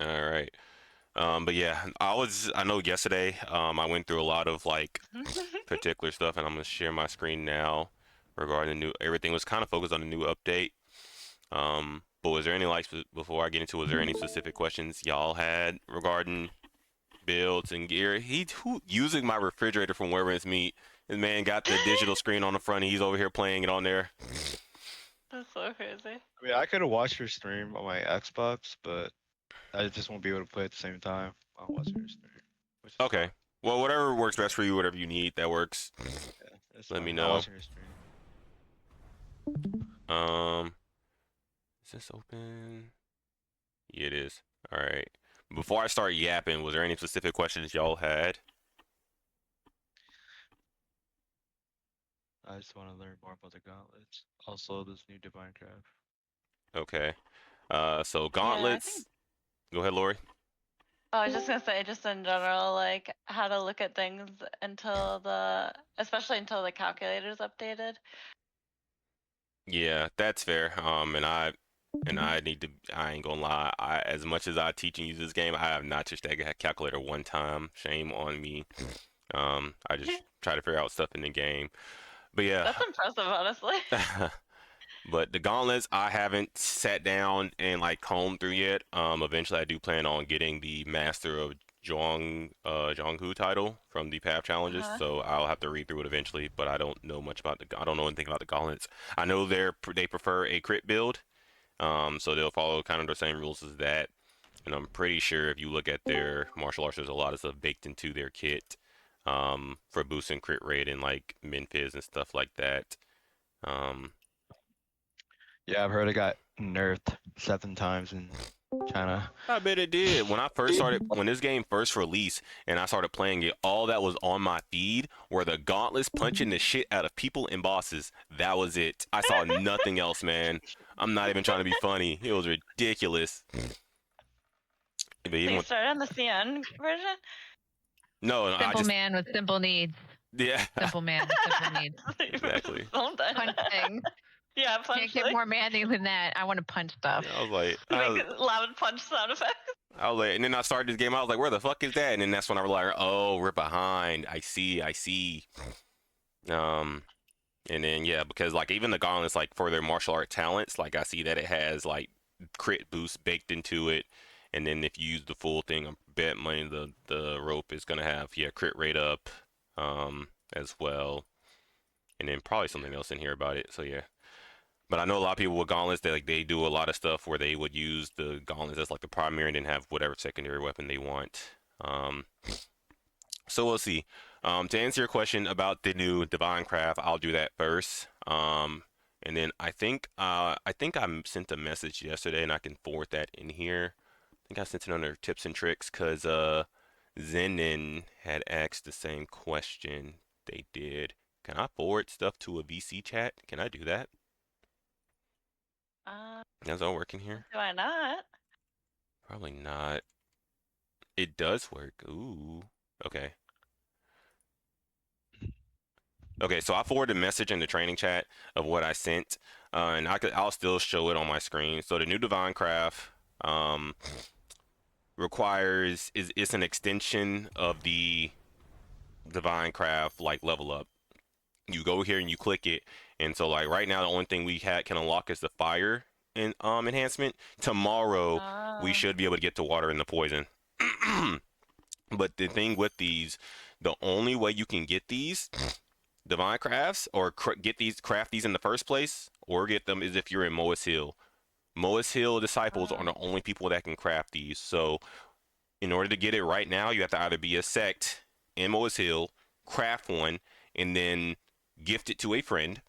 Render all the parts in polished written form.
All right. But yeah, I know yesterday, I went through a lot of like particular stuff, and I'm gonna share my screen now regarding the new. Everything was kind of focused on the new update. But was there any like before I get into, was there any specific questions y'all had regarding builds and gear? Who using my refrigerator from wherever it's meat. This man got the digital screen on the front, and he's over here playing it on there. That's so crazy. I mean, I could have watched your stream on my Xbox, but I just won't be able to play at the same time while watching your stream, which is Okay. fine. Well, whatever works best for you, whatever you need, that works. Yeah, it's Let me fine. I'll know. watch your stream. Um, is this open? Yeah, it is. All right. Before I start yapping, was there any specific questions y'all had? I just want to learn more about the gauntlets. Also, this new Divinecraft. Okay. So Yeah, I think. gauntlets. Go ahead, Lori. Oh, I was just gonna say, just in general, like how to look at things especially until the calculator's updated. Yeah, that's fair. And I need to. I ain't gonna lie. As much as I teach and use this game, I have not touched that calculator one time. Shame on me. I just try to figure out stuff in the game. But yeah. That's impressive, honestly. But the gauntlets, I haven't sat down and like combed through yet. Eventually, I do plan on getting the Master of Zhonghu title from the Path challenges, Uh-huh. so I'll have to read through it eventually. But I don't know much about I don't know anything about the gauntlets. I know they prefer a crit build, so they'll follow kind of the same rules as that. And I'm pretty sure if you look at their martial arts, there's a lot of stuff baked into their kit, for boosting crit rate and like min fizz and stuff like that. Um, Yeah, I've heard it got nerfed 7 times in China. I bet it did. When this game first released and I started playing it, all that was on my feed were the gauntlets punching the shit out of people and bosses. That was it. I saw nothing else, man. I'm not even trying to be funny. It was ridiculous. But So even you with, started on the CN version? no, I Simple just, man with simple needs. yeah, Simple man with simple needs. exactly. Punch things. Yeah, punch Can't get things. more manly than that. I want to punch stuff. I was like, Make loud punch sound effects. and then I started this game. I was like, where the fuck is that? And then that's when I realized, oh, we're behind. I see. Um, And then yeah, because like even the gauntlets, like for their martial art talents, like I see that it has like crit boost baked into it. And then if you use the full thing, I bet money the rope is gonna have, yeah, crit rate up, as well. And then probably something else in here about it. So yeah. But I know a lot of people with gauntlets, they do a lot of stuff where they would use the gauntlets as like the primary and then have whatever secondary weapon they want. So we'll see. To answer your question about the new Divinecraft, I'll do that first. And then I sent a message yesterday, and I can forward that in here. I think I sent it under tips and tricks because Zenin had asked the same question. They did. Can I forward stuff to a VC chat? Can I do that? That's all working here? Why not? Probably not. It does work. Ooh. Okay. Okay, so I forwarded a message in the training chat of what I sent, and I'll still show it on my screen. So the new Divinecraft, um, it's an extension of the Divinecraft like level up. You go here and you click it, and so like right now the only thing can unlock is the fire enhancement. Tomorrow we should be able to get to water and the poison. But the thing with these, the only way you can get these divine crafts or craft these in the first place or get them is if you're in Mohist Hill. Mohist Hill disciples are the only people that can craft these. So in order to get it right now, you have to either be a sect in Mohist Hill, craft one, and then gift it to a friend.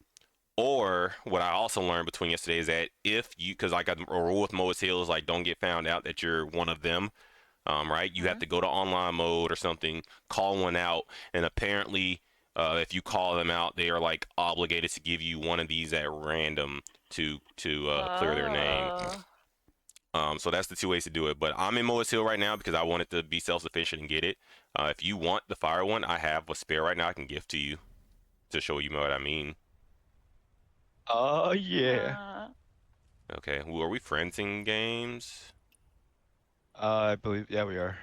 Or what I also learned between yesterday is that if you, because I got a rule with Mohist Hill is like don't get found out that you're one of them. Right? You have to go to online mode or something, call one out, and apparently, if you call them out, they are like obligated to give you one of these at random to clear their name. So that's the two ways to do it. But I'm in Mohist Hill right now because I wanted to be self-sufficient and get it. If you want the fire one, I have a spare right now. I can gift to you to show you what I mean. Oh yeah. Okay, who are we friends in games? I believe, yeah, we are.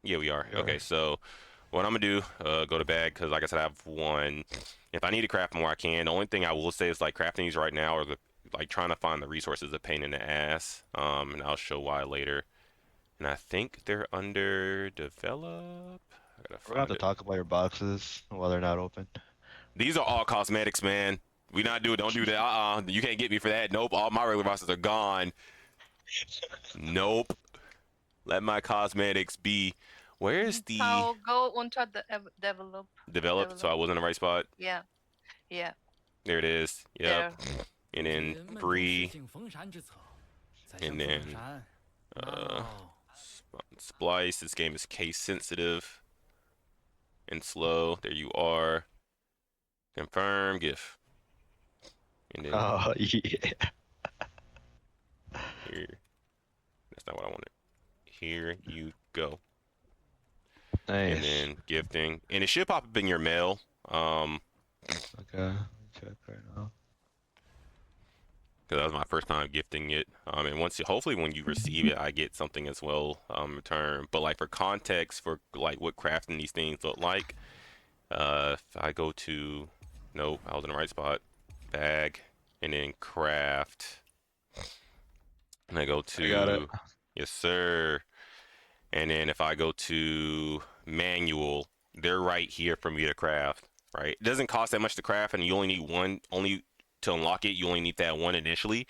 Yeah, we are. We Okay, are. so what I'm gonna do, go to bag because, like I said, I have one. If I need to craft more, I can. The only thing I will say is like crafting these right now, or the like trying to find the resources is a pain in the ass. And I'll show why later. And I think they're under develop. I gotta We're gonna have find to it. talk about your boxes while they're not open. These are all cosmetics, man. We not do it. Don't do that. You can't get me for that. Nope. All my regular boxes are gone. Nope. Let my cosmetics be. Where's the So go onto the develop. developed? So I was in the right spot. Yeah. Yeah. There it is. Yep. There. And then free. And then uh, splice. This game is case sensitive and slow. There you are. Confirm GIF. And then Oh, yeah. here. That's not what I wanted. Here you go. Nice. And then gifting. And it should pop up in your mail. Okay, let me check right now. Because that was my first time gifting it. And once, hopefully, when you receive it, I get something as well, return. But like for context, for like what crafting these things look like, if I go to, nope, I was in the right spot, bag, and then craft, and I go I got it. to, yes sir. And then if I go to manual, they're right here for me to craft. Right, it doesn't cost that much to craft, and you only need one. Only to unlock it, you only need that one initially.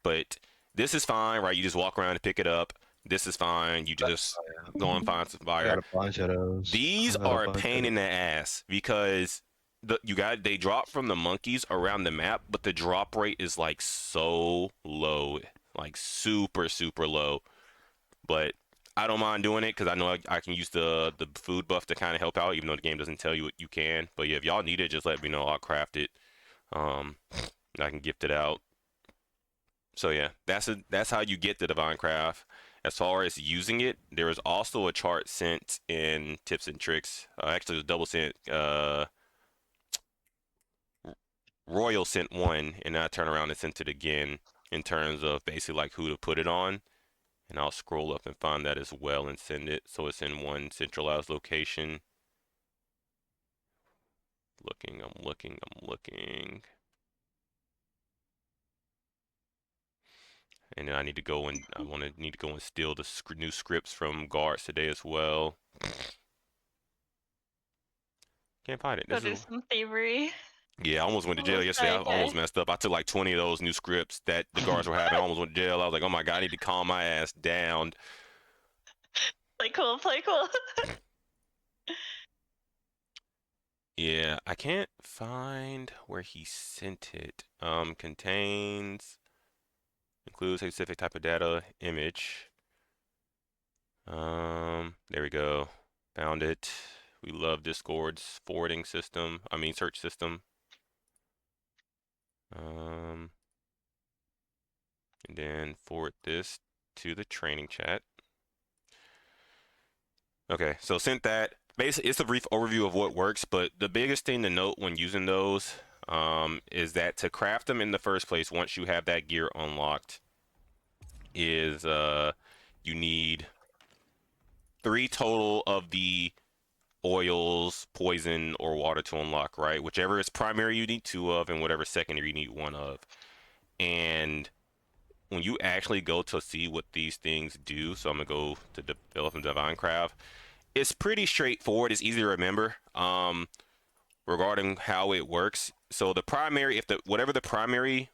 But this is fine, right? You just walk around and pick it up. This is fine. You just go and find some I fire. got a bunch of those. These I got a are a bunch pain of in the ass because they drop from the monkeys around the map, but the drop rate is like so low, like super super low. But I don't mind doing it because I know I can use the food buff to kind of help out, even though the game doesn't tell you what you can. But yeah, if y'all need it, just let me know. I'll craft it. I can gift it out. So yeah, that's how you get the Divinecraft. As far as using it, there is also a chart sent in tips and tricks. Actually, it was double sent. Royal sent one, and I turn around and sent it again in terms of basically like who to put it on. And I'll scroll up and find that as well and send it. So it's in one centralized location. Looking, I'm looking, I'm looking. And then I need to go and need to go and steal the new scripts from guards today as well. Can't find it. Go do some thievery. Yeah, I almost went to jail yesterday. I almost messed up. I took like 20 of those new scripts that the guards were having. I almost went to jail. I was like, oh my God, I need to calm my ass down. Play cool, play cool. Yeah, I can't find where he sent it. Contains, includes a specific type of data, image. There we go. Found it. We love Discord's forwarding system. I mean, search system. And then forward this to the training chat. Okay, so sent that. Basically, it's a brief overview of what works, but the biggest thing to note when using those is that to craft them in the first place, once you have that gear unlocked, is you need 3 total of the oils, poison, or water to unlock, right? Whichever is primary, you need 2 of, and whatever secondary, you need 1 of. And when you actually go to see what these things do, so I'm gonna go to develop and Divinecraft. It's pretty straightforward. It's easy to remember regarding how it works. So the primary, whatever the primary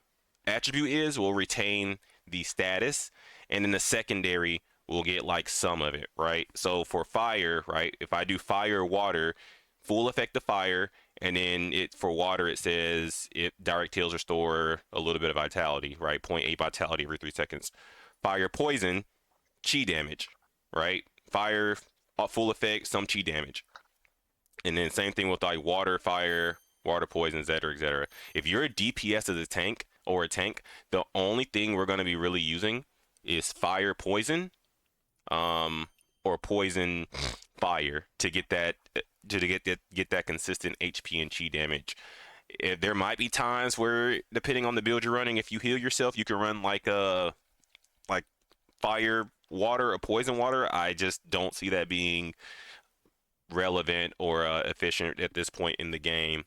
attribute is, will retain the status, and then the secondary will get like some of it, right? So for fire, right? If I do fire, water, full effect of fire, and then for water it says it direct heals restore a little bit of vitality, right? 0.8 vitality every 3 seconds. Fire, poison, chi damage, right? Fire, full effect, some chi damage. And then same thing with like water, fire, water, poison, etc., etc. If you're a DPS as a tank or a tank, the only thing we're going to be really using is fire, poison, or poison, fire to get that consistent HP and chi damage. There might be times where, depending on the build you're running, if you heal yourself, you can run like fire water or poison water, I just don't see that being relevant or efficient at this point in the game.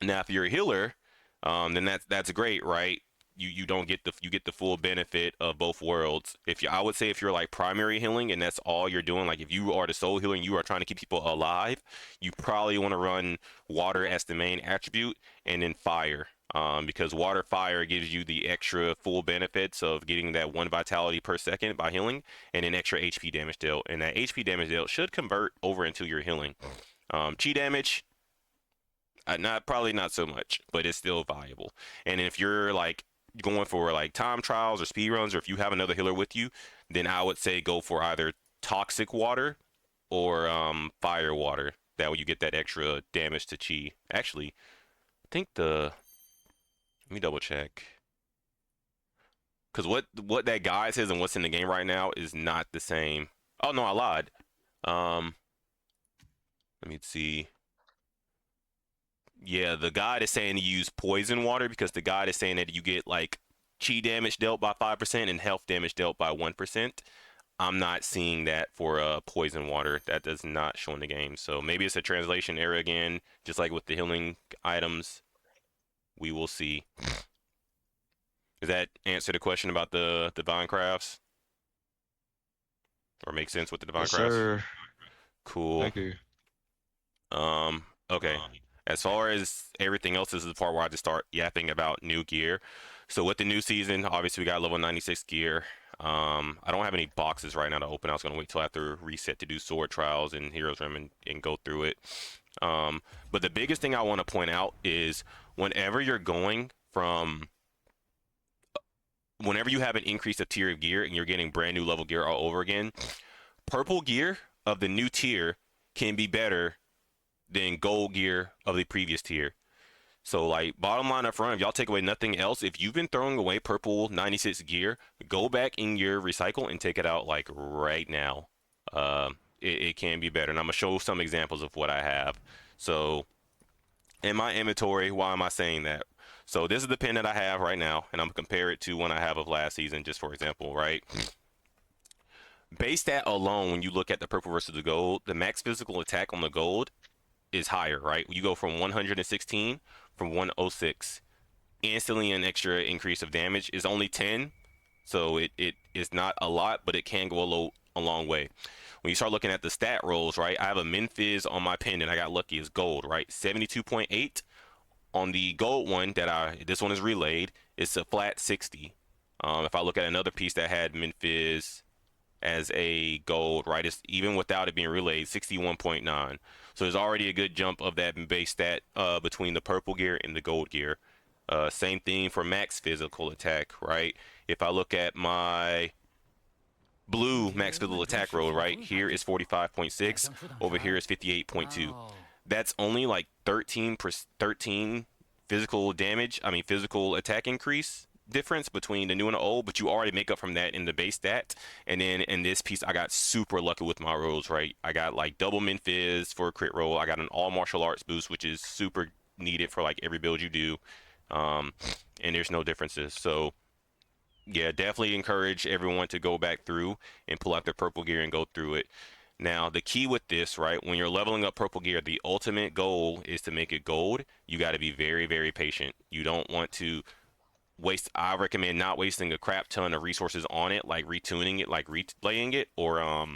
Now, if you're a healer, then that's great, right? You don't get the full benefit of both worlds. I would say if you're like primary healing and that's all you're doing, like if you are the soul healer and you are trying to keep people alive, you probably want to run water as the main attribute and then fire. Because water fire gives you the extra full benefits of getting that 1 vitality per second by healing and an extra HP damage dealt. And that HP damage dealt should convert over into your healing. Chi damage, probably not so much, but it's still valuable. And if you're like going for like time trials or speed runs, or if you have another healer with you, then I would say go for either toxic water or fire water. That way you get that extra damage to chi. Actually, I think let me double check. Because what that guide says and what's in the game right now is not the same. Oh no, I lied. Let me see. Yeah, the guide is saying to use poison water because the guide is saying that you get like chi damage dealt by 5% and health damage dealt by 1%. I'm not seeing that for poison water. That does not show in the game. So maybe it's a translation error again, just like with the healing items. We will see. Does that answer the question about the divine crafts? Or make sense with the divine Yes, crafts? sir. Cool. Thank you. Okay. As far as everything else, this is the part where I just start yapping about new gear. So with the new season, obviously we got level 96 gear. I don't have any boxes right now to open. I was gonna wait till after reset to do sword trials and heroes room and go through it. But the biggest thing I want to point out is whenever you're going from whenever you have an increase of tier of gear and you're getting brand new level gear all over again, purple gear of the new tier can be better than gold gear of the previous tier. So like bottom line up front, if y'all take away nothing else, if you've been throwing away purple 96 gear, go back in your recycle and take it out like right now. It can be better. And I'm gonna show some examples of what I have. So in my inventory, why am I saying that? So this is the pendant I have right now, and I'm gonna compare it to one I have of last season, just for example, right? Base stat alone, when you look at the purple versus the gold, the max physical attack on the gold is higher, right? You go from 116 from 106. Instantly an extra increase of damage is only 10. So it is not a lot, but it can go a long way. When you start looking at the stat rolls, right? I have a min fizz on my pendant. I got lucky as gold, right? 72.8. On the gold one this one is relayed, it's a flat 60. If I look at another piece that had min fizz as a gold, right? It's even without it being relayed, 61.9. So there's already a good jump of that base stat between the purple gear and the gold gear. Same thing for max physical attack, right? If I look at my blue max physical attack roll, right? Here is 45.6, over here is 58.2. That's only like 13 physical attack increase difference between the new and the old, but you already make up from that in the base stat. And then in this piece, I got super lucky with my rolls, right? I got like double min fizz for a crit roll. I got an all martial arts boost, which is super needed for like every build you do. And there's no differences. So yeah, definitely encourage everyone to go back through and pull out their purple gear and go through it. Now, the key with this, right, when you're leveling up purple gear, the ultimate goal is to make it gold. You got to be very, very patient. You don't want to I recommend not wasting a crap ton of resources on it, like retuning it, like relaying it, or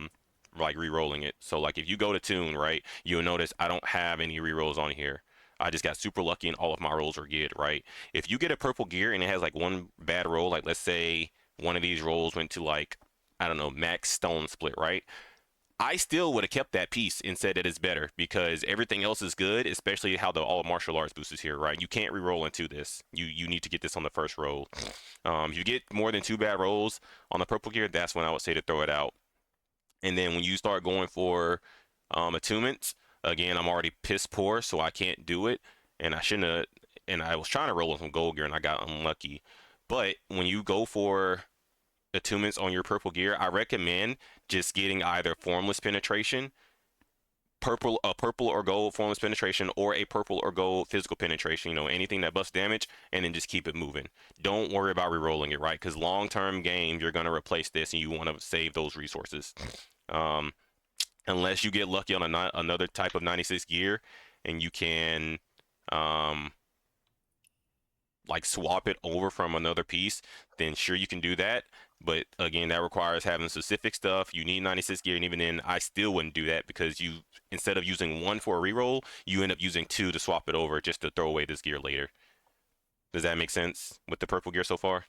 like re-rolling it. So like if you go to tune, right, you'll notice I don't have any re-rolls on here. I just got super lucky and all of my rolls are good, right? If you get a purple gear and it has like one bad roll, like let's say one of these rolls went to like, I don't know, max stone split, right? I still would have kept that piece and said that it's better because everything else is good, especially how the all martial arts boost is here, right? You can't re-roll into this. You need to get this on the first roll. If you get more than 2 bad rolls on the purple gear, that's when I would say to throw it out. And then when you start going for attunements, again, I'm already piss poor, so I can't do it. And I shouldn't have. And I was trying to roll with some gold gear, and I got unlucky. But when you go for attunements on your purple gear, I recommend just getting either formless penetration a purple or gold formless penetration or a purple or gold physical penetration, anything that busts damage, and then just keep it moving. Don't worry about re-rolling it, right? Because long-term game, you're going to replace this and you want to save those resources. Unless you get lucky on another type of 96 gear and you can like swap it over from another piece, then sure you can do that. But again, that requires having specific stuff. You need 96 gear, and even then, I still wouldn't do that because you, instead of using one for a reroll, you end up using two to swap it over just to throw away this gear later. Does that make sense with the purple gear so far?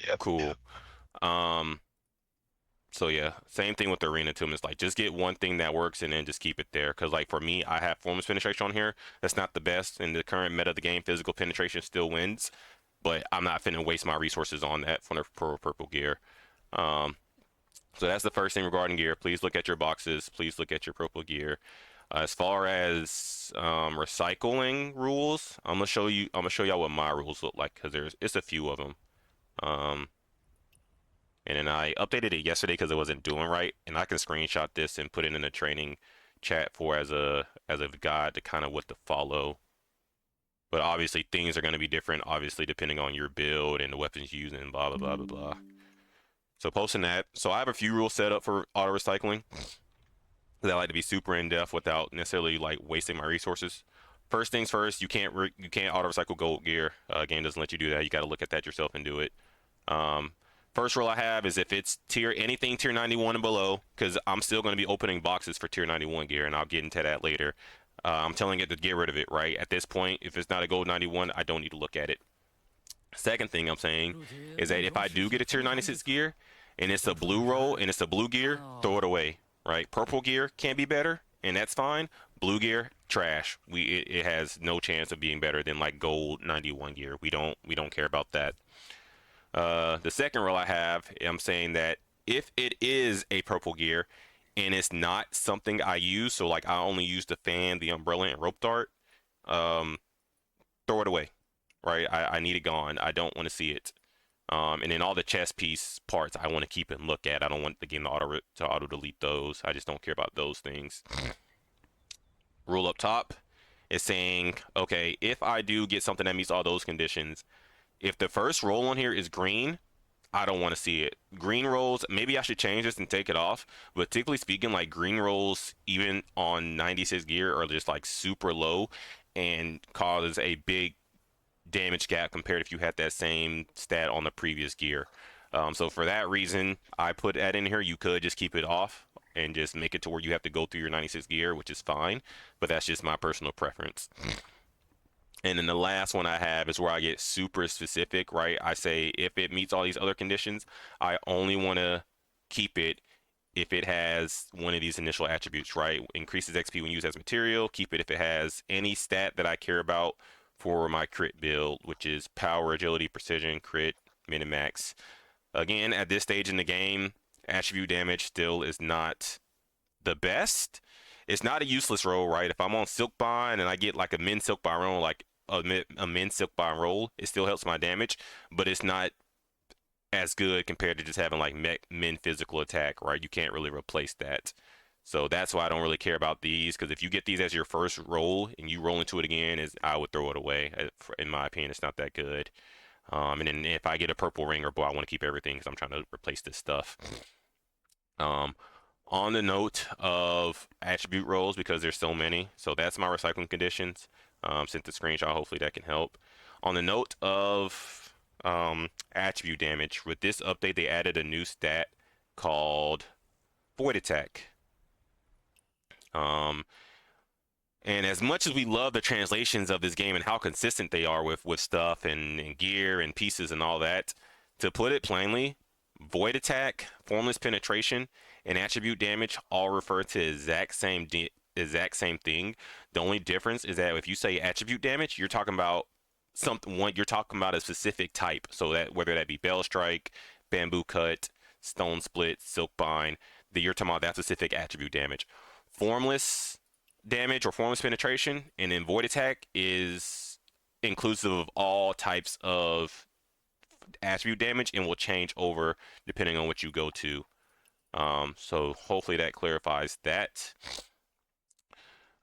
Yep. Cool. So yeah, same thing with the arena attunements. Like, just get one thing that works and then just keep it there. Because like for me, I have formless penetration on here. That's not the best in the current meta of the game. Physical penetration still wins, but I'm not finna waste my resources on that for the purple gear. So that's the first thing regarding gear. Please look at your boxes. Please look at your purple gear. As far as recycling rules, I'm gonna show y'all what my rules look like because it's a few of them. And then I updated it yesterday because it wasn't doing right, and I can screenshot this and put it in the training chat for as a guide to kind of what to follow. But obviously things are going to be different, obviously depending on your build and the weapons used and blah blah blah blah blah. So posting that. So I have a few rules set up for auto recycling because I like to be super in depth without necessarily like wasting my resources. First things first, you can't auto recycle gold gear. Game doesn't let you do that. You got to look at that yourself and do it. First rule I have is if it's anything tier 91 and below, because I'm still going to be opening boxes for tier 91 gear, and I'll get into that later. I'm telling it to get rid of it, right? At this point, if it's not a gold 91, I don't need to look at it. Second thing I'm saying is that if I do get a tier 96 gear, and it's a blue roll, and it's a blue gear, throw it away, right? Purple gear can be better, and that's fine. Blue gear, trash. It has no chance of being better than like gold 91 gear. We don't care about that. The second rule I have, I'm saying that if it is a purple gear and it's not something I use, so like I only use the fan, the umbrella, and rope dart, throw it away, right? I need it gone. I don't want to see it. And then all the chest piece parts I want to keep and look at. I don't want the game to auto delete those. I just don't care about those things. Rule up top is saying, okay, if I do get something that meets all those conditions, if the first roll on here is green, I don't want to see it. Green rolls, maybe I should change this and take it off, but typically speaking, like green rolls, even on 96 gear, are just like super low and causes a big damage gap compared if you had that same stat on the previous gear. So for that reason, I put that in here. You could just keep it off and just make it to where you have to go through your 96 gear, which is fine, but that's just my personal preference. And then the last one I have is where I get super specific, right? I say if it meets all these other conditions, I only want to keep it if it has one of these initial attributes, right? Increases XP when used as material. Keep it if it has any stat that I care about for my crit build, which is power, agility, precision, crit, min and max. Again, at this stage in the game, attribute damage still is not the best. It's not a useless roll, right? If I'm on silk bind and I get like a min silk bind roll, like a min silk bind roll, it still helps my damage, but it's not as good compared to just having like min physical attack, right? You can't really replace that. So that's why I don't really care about these, because if you get these as your first roll and you roll into it again, I would throw it away. In my opinion, it's not that good. And then if I get a purple ring or bow, I want to keep everything because I'm trying to replace this stuff. On the note of attribute rolls, because there's so many, so that's my recycling conditions. Sent the screenshot, hopefully that can help. On the note of attribute damage, with this update they added a new stat called void attack. And as much as we love the translations of this game and how consistent they are with stuff and gear and pieces and all that, to put it plainly, void attack, formless penetration, and attribute damage all refer to the exact same thing. The only difference is that if you say attribute damage, you're talking about you're talking about a specific type. So that whether that be bell strike, bamboo cut, stone split, silk bind, you're talking about that specific attribute damage. Formless damage or formless penetration and then void attack is inclusive of all types of attribute damage and will change over depending on what you go to. So hopefully that clarifies that.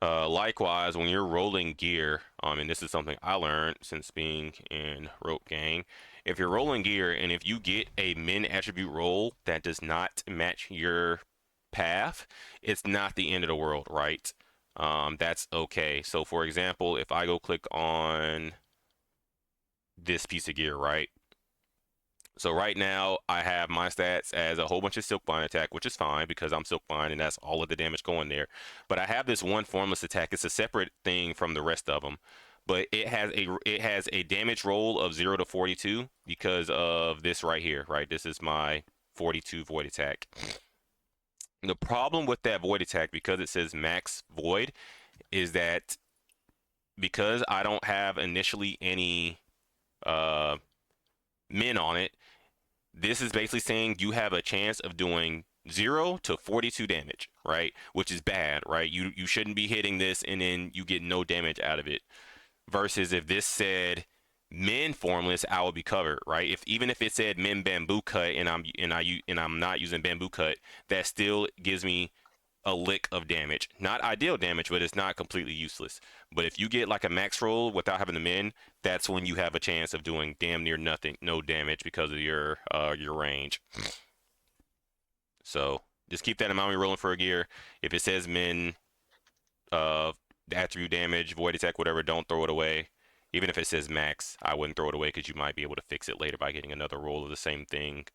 Likewise, when you're rolling gear, and this is something I learned since being in Rope Gang, if you're rolling gear and if you get a min attribute roll that does not match your path, it's not the end of the world, right? That's okay. So for example, if I go click on this piece of gear, right? So right now I have my stats as a whole bunch of Silkbind attack, which is fine because I'm Silkbind and that's all of the damage going there. But I have this one formless attack. It's a separate thing from the rest of them, but it has a damage roll of 0 to 42 because of this right here, right? This is my 42 void attack. The problem with that void attack, because it says max void, is that because I don't have initially any min on it, this is basically saying you have a chance of doing 0 to 42 damage, right? Which is bad, right? You shouldn't be hitting this and then you get no damage out of it. Versus if this said min formless, I would be covered, right? Even if it said min bamboo cut and I'm not using bamboo cut, that still gives me a lick of damage. Not ideal damage, but it's not completely useless. But if you get like a max roll without having the min, that's when you have a chance of doing damn near nothing, no damage because of your range. So just keep that in mind when you're rolling for a gear. If it says min attribute damage, void attack, whatever, don't throw it away. Even if it says max, I wouldn't throw it away because you might be able to fix it later by getting another roll of the same thing.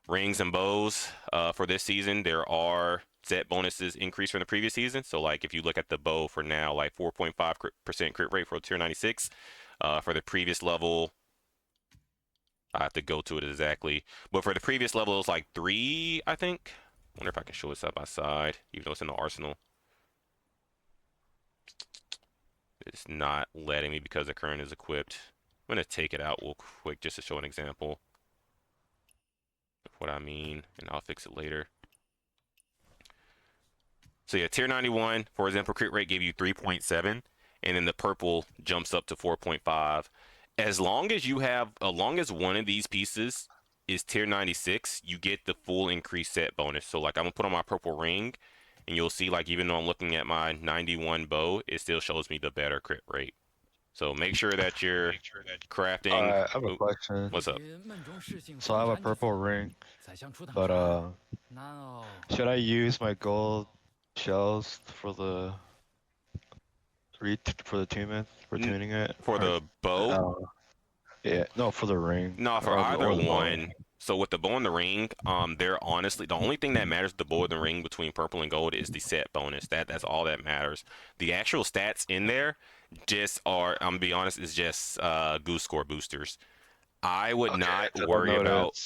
Rings and bows for this season, there are set bonuses increased from the previous season. So like if you look at the bow for now, like 4.5% crit rate for tier 96. For the previous level, I have to go to it exactly, but for the previous level it was like 3, I think. Wonder if I can show it side by side, even though it's in the arsenal. It's not letting me because the current is equipped. I'm gonna take it out real quick just to show an example of what I mean, and I'll fix it later. So yeah, tier 91, for example, crit rate gave you 3.7, and then the purple jumps up to 4.5. As long as one of these pieces is tier 96, you get the full increased set bonus. So like I'm gonna put on my purple ring, and you'll see like even though I'm looking at my 91 bow, it still shows me the better crit rate. So make sure that you're crafting. I have a question. What's up? So I have a purple ring, but should I use my gold shells for the attunement for tuning it? For the bow? Yeah, no, for the ring. No, for Or either the bow. one. So with the bow and the ring, they're honestly the only thing that matters with the bow and the ring between purple and gold is the set bonus. That's all that matters. The actual stats in there just are, I'm gonna be honest, is just goose score boosters. I would not worry about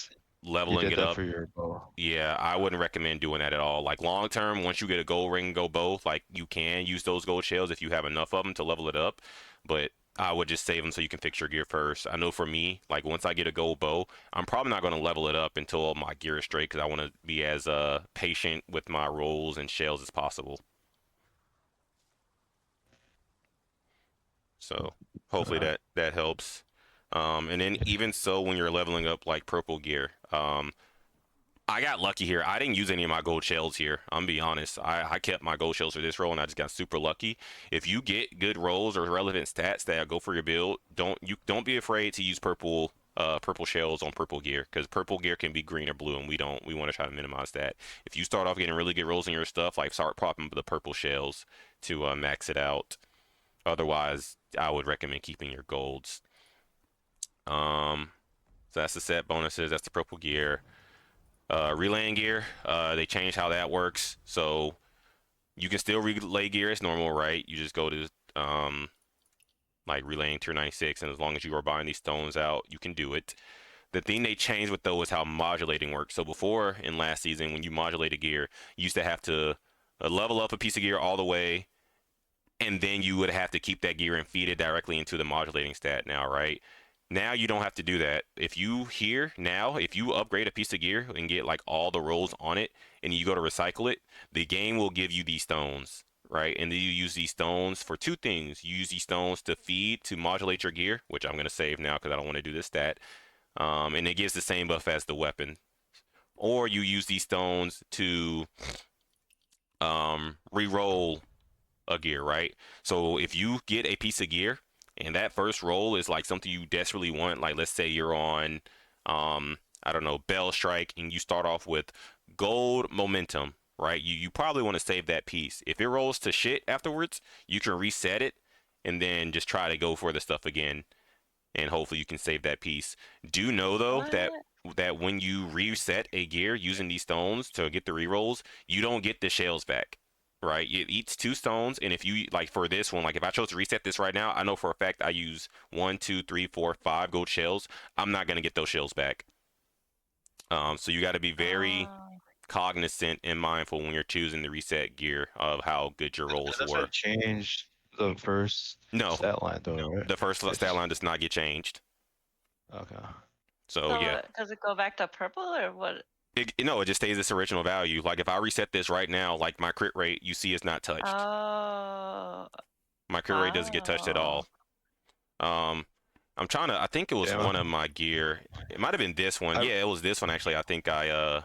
leveling it up. For your bow. Yeah, I wouldn't recommend doing that at all. Like long term, once you get a gold ring and go bow, like you can use those gold shells if you have enough of them to level it up, but I would just save them so you can fix your gear first. I know for me, like once I get a gold bow, I'm probably not going to level it up until my gear is straight because I want to be as patient with my rolls and shells as possible. So hopefully that helps. And then even so, when you're leveling up like purple gear, I got lucky here. I didn't use any of my gold shells here. I'm gonna be honest. I kept my gold shells for this roll, and I just got super lucky. If you get good rolls or relevant stats that go for your build, don't be afraid to use purple shells on purple gear because purple gear can be green or blue, and we want to try to minimize that. If you start off getting really good rolls in your stuff, like start propping the purple shells to max it out. Otherwise, I would recommend keeping your golds. So that's the set bonuses. That's the purple gear. Relaying gear, they changed how that works. So you can still relay gear as normal, right? You just go to like relaying tier 96, and as long as you are buying these stones out, you can do it. The thing they changed with though is how modulating works. So before in last season, when you modulated gear, you used to have to level up a piece of gear all the way, and then you would have to keep that gear and feed it directly into the modulating stat now, right? Now you don't have to do that. If you upgrade a piece of gear and get like all the rolls on it and you go to recycle it, the game will give you these stones, right? And then you use these stones for two things. You use these stones to feed, to modulate your gear, which I'm going to save now because I don't want to do this stat. And it gives the same buff as the weapon. or you use these stones to re-roll a gear, right? So if you get a piece of gear and that first roll is like something you desperately want, like let's say you're on I don't know, Bell Strike, and you start off with gold momentum, right? You probably want to save that piece. If it rolls to shit afterwards, you can reset it and then just try to go for the stuff again, and hopefully you can save that piece. Do know though that What? when you reset a gear using these stones to get the rerolls, you don't get the shells back. Right, it eats 2 stones, and if you like for this one, like if I chose to reset this right now, I know for a fact I use 1, 2, 3, 4, 5 gold shells. I'm not gonna get those shells back. So you got to be very Oh. cognizant and mindful when you're choosing the reset gear of how good your It rolls doesn't were. change the first No, stat line though, right? the first stat It's line does not get changed. okay. So So yeah, does it go back to purple or what? no, it just stays its original value. Like if I reset this right now, like my crit rate, you see, is not touched. Oh, My crit rate doesn't get touched at wow. all. Um, I'm trying to. I think it was Yeah. one of my gear. It might have been this one. I Yeah, it was this one actually. I think I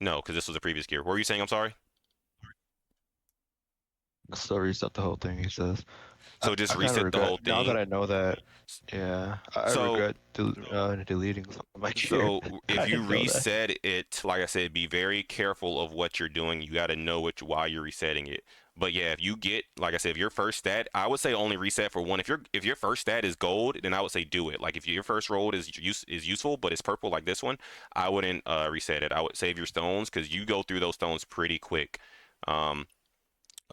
no, because this was a previous gear. What were you saying? I'm sorry. still reset the whole thing. He says. So just I kind of reset the regret whole now that thing. I know that. Yeah, I So regret deleting some of my gear. So I if you didn't know that. reset it, like I said, be very careful of what you're doing. You got to know why you're resetting it. But yeah, if you get, like I said, if your first stat, I would say only reset for one. If your first stat is gold, then I would say do it. Like if your first roll is useful, but it's purple like this one, I wouldn't reset it. I would save your stones because you go through those stones pretty quick. Um,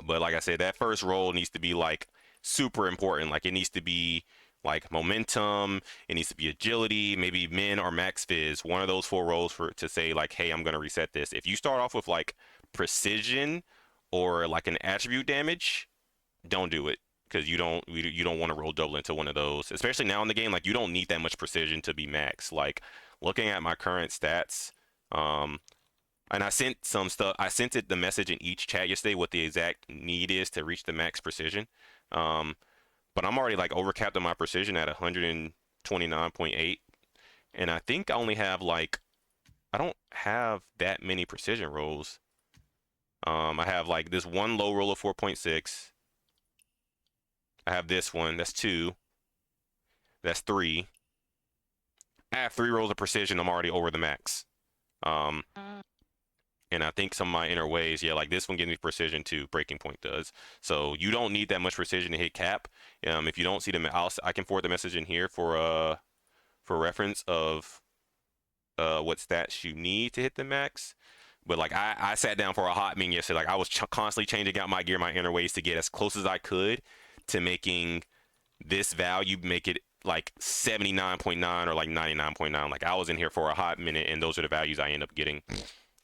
but like I said, that first roll needs to be like super important. Like it needs to be like momentum, it needs to be agility, maybe min or max fizz. One of those 4 rolls for to say like, hey, I'm gonna reset this. If you start off with like precision or like an attribute damage, don't do it because you don't want to roll double into one of those. Especially now in the game, like you don't need that much precision to be max. Like looking at my current stats, um, and I sent some stuff. I sent it the message in each chat yesterday what the exact need is to reach the max precision. Um, but I'm already like overcapped on my precision at 129.8, and I think I only have like I don't have that many precision rolls. I have like this one low roll of 4.6. I have this one. That's 2. That's 3. I have 3 rolls of precision. I'm already over the max. Um, Mm. And I think some of my inner ways, yeah, like this one gives me precision too. Breaking point does. So you don't need that much precision to hit cap. If you don't see them, I can forward the message in here for reference of what stats you need to hit the max. But like I sat down for a hot minute yesterday. Like I was constantly changing out my gear, my inner ways to get as close as I could to making this value, make it like 79.9 or like 99.9. Like I was in here for a hot minute, and those are the values I end up getting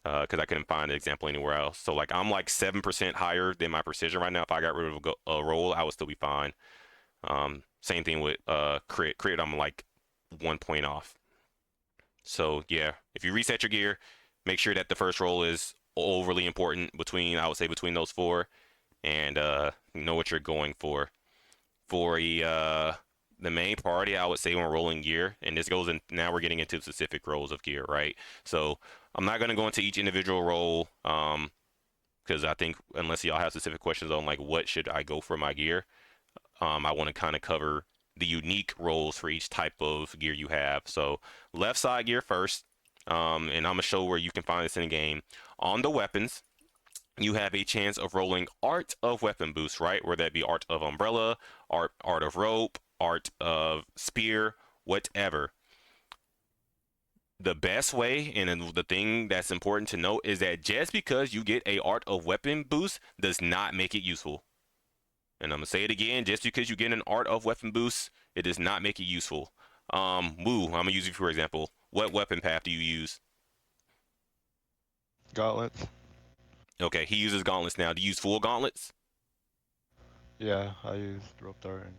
because I couldn't find an example anywhere else. So like I'm like 7% higher than my precision right now. If I got rid of a roll, I would still be fine. Same thing with crit. Crit, I'm like 1 point off. So yeah, if you reset your gear, make sure that the first roll is overly important between, I would say, between those 4, and know what you're going for. For the main priority, I would say when rolling gear, and this goes in, now we're getting into specific roles of gear, right? So I'm not going to go into each individual role because I think unless y'all have specific questions on like what should I go for my gear, I want to kind of cover the unique roles for each type of gear you have. So left side gear first, and I'm gonna show where you can find this in the game. On the weapons, you have a chance of rolling art of weapon boost, right? Whether that be art of umbrella, art of rope, art of spear, whatever. The best way and the thing that's important to note is that just because you get a art of weapon boost does not make it useful. And I'm gonna say it again, just because you get an art of weapon boost, it does not make it useful. Woo, I'm gonna use you for example. What weapon path do you use? Gauntlets. Okay, he uses gauntlets now. Do you use full gauntlets? Yeah, I used rope dart and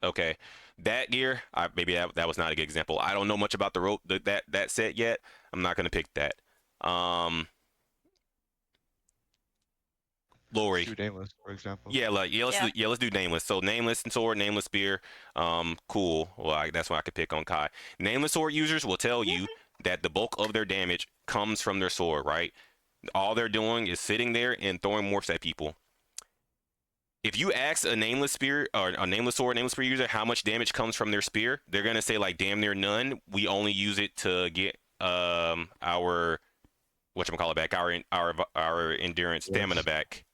Okay, that gear, maybe that was not a good example. I don't know much about the rope that set yet. I'm not gonna pick that. Um, Lori, shoot aimless, for example. yeah, like Yeah. let's do nameless. So nameless and sword, nameless spear. Cool. Well, that's what I could pick on Kai. Nameless sword users will tell you that the bulk of their damage comes from their sword, right? All they're doing is sitting there and throwing morphs at people. If you ask a nameless spear or a nameless sword, nameless spear user how much damage comes from their spear, they're gonna say like damn near none. We only use it to get our whatchamacallit back, our endurance stamina back.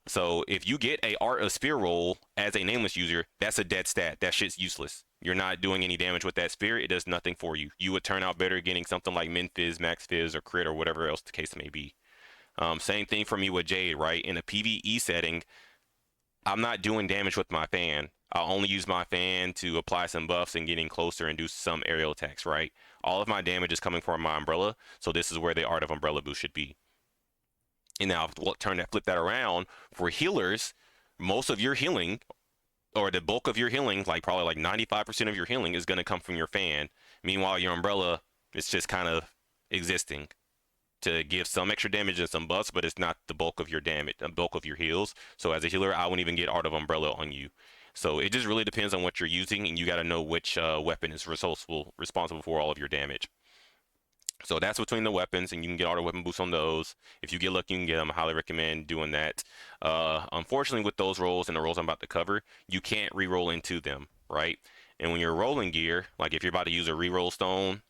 So if you get a art of spear roll as a nameless user, that's a dead stat. That shit's useless. You're not doing any damage with that spear. It does nothing for you. You would turn out better getting something like min fizz, max fizz, or crit, or whatever else the case may be. Same thing for me with Jade, right? In a PvE setting, I'm not doing damage with my fan. I'll only use my fan to apply some buffs and getting closer and do some aerial attacks, right? All of my damage is coming from my umbrella, so this is where the art of umbrella boost should be. And now flip that around for healers. Most of your healing, or the bulk of your healing, like probably like 95% of your healing, is going to come from your fan. Meanwhile, your umbrella is just kind of existing to give some extra damage and some buffs, but it's not the bulk of your damage, the bulk of your heals. So as a healer, I wouldn't even get art of umbrella on you. So it just really depends on what you're using, and you got to know which weapon is responsible for all of your damage. So that's between the weapons, and you can get auto weapon boosts on those. If you get lucky, you can get them. I highly recommend doing that. Unfortunately, with those rolls and the rolls I'm about to cover, you can't re-roll into them, right? And when you're rolling gear, like if you're about to use a re-roll stone,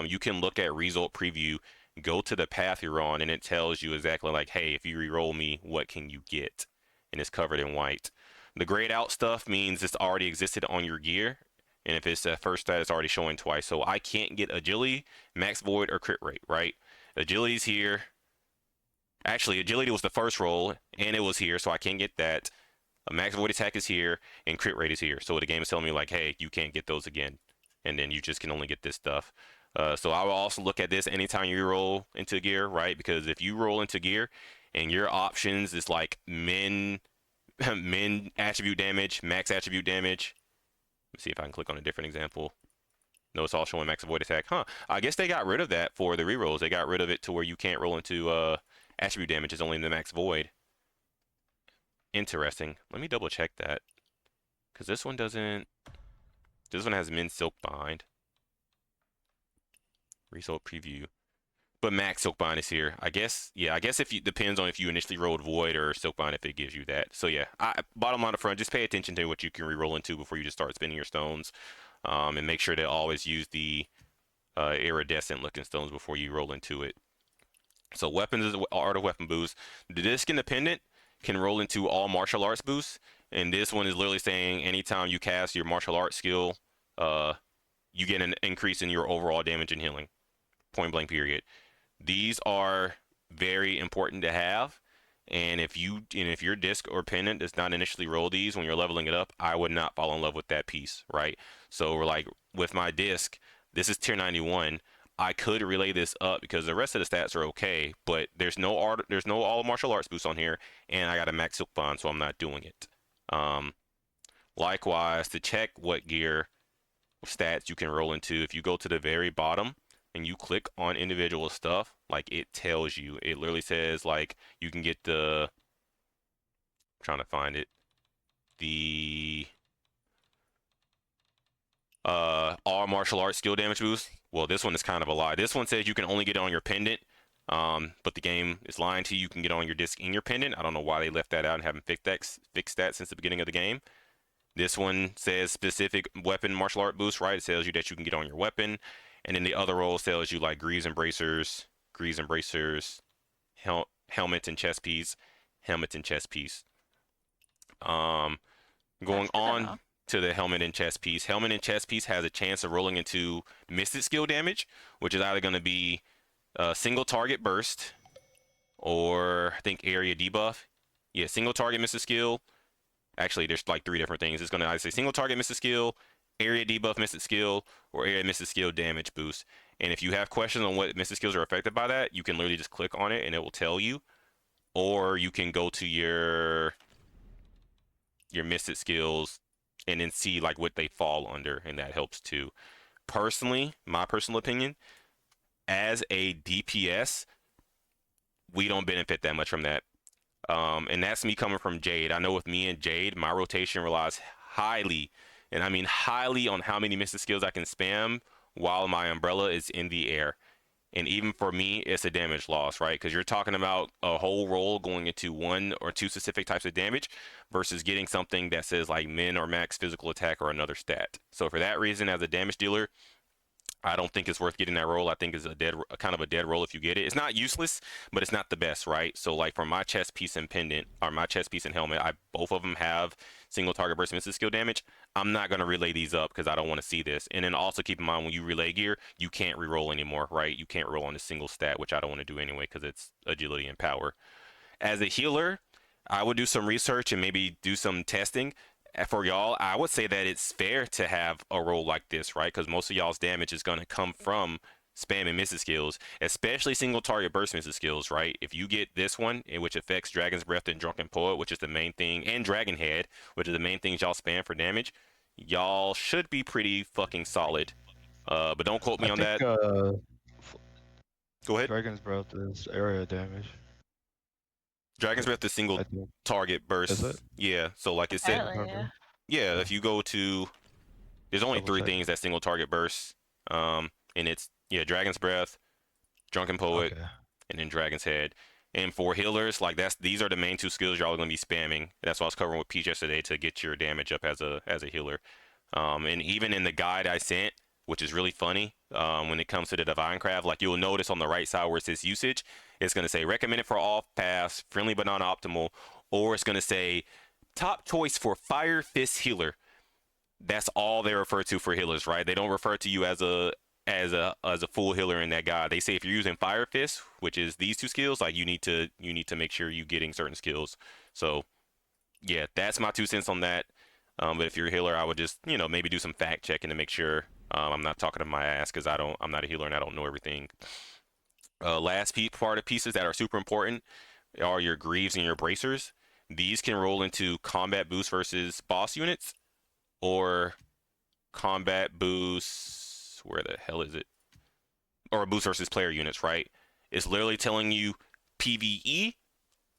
you can look at result preview, go to the path you're on, and it tells you exactly like, hey, if you re-roll me, what can you get? And it's covered in white. The grayed out stuff means it's already existed on your gear. And if it's a first stat, it's already showing twice. So I can't get agility, max void, or crit rate, right? Agility's here. Actually, agility was the first roll, and it was here, so I can't get that. A max void attack is here, and crit rate is here. So the game is telling me, like, hey, you can't get those again. And then you just can only get this stuff. So I will also look at this anytime you roll into gear, right? Because if you roll into gear, and your options is like min attribute damage, max attribute damage. Let's see if I can click on a different example. No, it's all showing max void attack. Huh. I guess they got rid of that for the rerolls. They got rid of it to where you can't roll into attribute damage. It's only in the max void. Interesting. Let me double check that. Because this one doesn't... This one has min silk bind. Result preview. But max silk bind is here. I guess, yeah, I guess if you depends on if you initially rolled void or silk bind if it gives you that. So yeah, bottom line up front, just pay attention to what you can re-roll into before you just start spinning your stones. And make sure to always use the iridescent looking stones before you roll into it. So weapons is art of weapon boost. The disc and the pendant can roll into all martial arts boosts. And this one is literally saying anytime you cast your martial arts skill, you get an increase in your overall damage and healing. Point blank period. These are very important to have, and if your disc or pendant does not initially roll these when you're leveling it up, I would not fall in love with that piece, right? So we're like with my disc, this is tier 91. I could relay this up because the rest of the stats are okay, but there's no all martial arts boost on here, and I got a max silk bond, so I'm not doing it. Likewise, to check what gear stats you can roll into, if you go to the very bottom and you click on individual stuff, like it tells you, it literally says like you can get the, I'm trying to find it, the all martial arts skill damage boost. Well, this one is kind of a lie. This one says you can only get it on your pendant, but the game is lying to you. You can get it on your disc in your pendant. I don't know why they left that out and haven't fixed that since the beginning of the game. This one says specific weapon martial art boost, right? It tells you that you can get on your weapon. And then the other roll tells you like Greaves and bracers, helmet and chestpiece, helmet and chestpiece. Going on to the helmet and chestpiece. Helmet and chestpiece has a chance of rolling into mystic skill damage, which is either going to be single target burst or I think area debuff. Yeah, single target mystic skill. Actually, there's like 3 different things. It's going to either say single target mystic skill, area debuff mystic skill, or area mystic skill damage boost. And if you have questions on what mystic skills are affected by that, you can literally just click on it and it will tell you. Or you can go to your mystic skills and then see like what they fall under, and that helps too. Personally, my personal opinion, as a DPS, we don't benefit that much from that. And that's me coming from Jade. I know with me and Jade, my rotation relies highly, and I mean highly, on how many mystic skills I can spam while my umbrella is in the air. And even for me, it's a damage loss, right? Because you're talking about a whole roll going into 1 or 2 specific types of damage versus getting something that says like min or max physical attack or another stat. So for that reason, as a damage dealer, I don't think it's worth getting that roll. I think it's kind of a dead roll if you get it. It's not useless, but it's not the best, right? So like for my chest piece and pendant, or my chest piece and helmet, both of them have single target burst missile skill damage. I'm not gonna relay these up because I don't want to see this. And then also keep in mind when you relay gear, you can't reroll anymore, right? You can't roll on a single stat, which I don't want to do anyway because it's agility and power. As a healer, I would do some research and maybe do some testing. For y'all, I would say that it's fair to have a role like this, right? Because most of y'all's damage is going to come from spam and misses skills, especially single target burst misses skills, right? If you get this one, which affects Dragon's Breath and Drunken Poet, which is the main thing, and Dragon Head, which is the main things y'all spam for damage, y'all should be pretty fucking solid. But don't quote me on that. Go ahead. Dragon's Breath is area damage. Dragon's Breath is single I think. target burst. Is it? Yeah, so like it said, Apparently, yeah. yeah, if you go to, there's only Double 3 check. things that single target burst. And it's Dragon's Breath, Drunken Poet, Okay. and then Dragon's Head. And for healers, like these are the main 2 skills y'all are gonna be spamming. That's what I was covering with Peach yesterday to get your damage up as a healer. And even in the guide I sent, which is really funny, when it comes to the Divinecraft, like you'll notice on the right side where it says usage, it's gonna say recommended for all paths, friendly but non-optimal, or it's gonna say top choice for Fire Fist healer. That's all they refer to for healers, right? They don't refer to you as a full healer in that guide. They say if you're using Fire Fist, which is these 2 skills, like you need to make sure you're getting certain skills. So yeah, that's my 2 cents on that. But if you're a healer, I would just maybe do some fact checking to make sure I'm not talking to my ass because I'm not a healer and I don't know everything. Last part of pieces that are super important are your Greaves and your bracers. These can roll into combat boost versus boss units or combat boost. Where the hell is it? Or boost versus player units, right? It's literally telling you PvE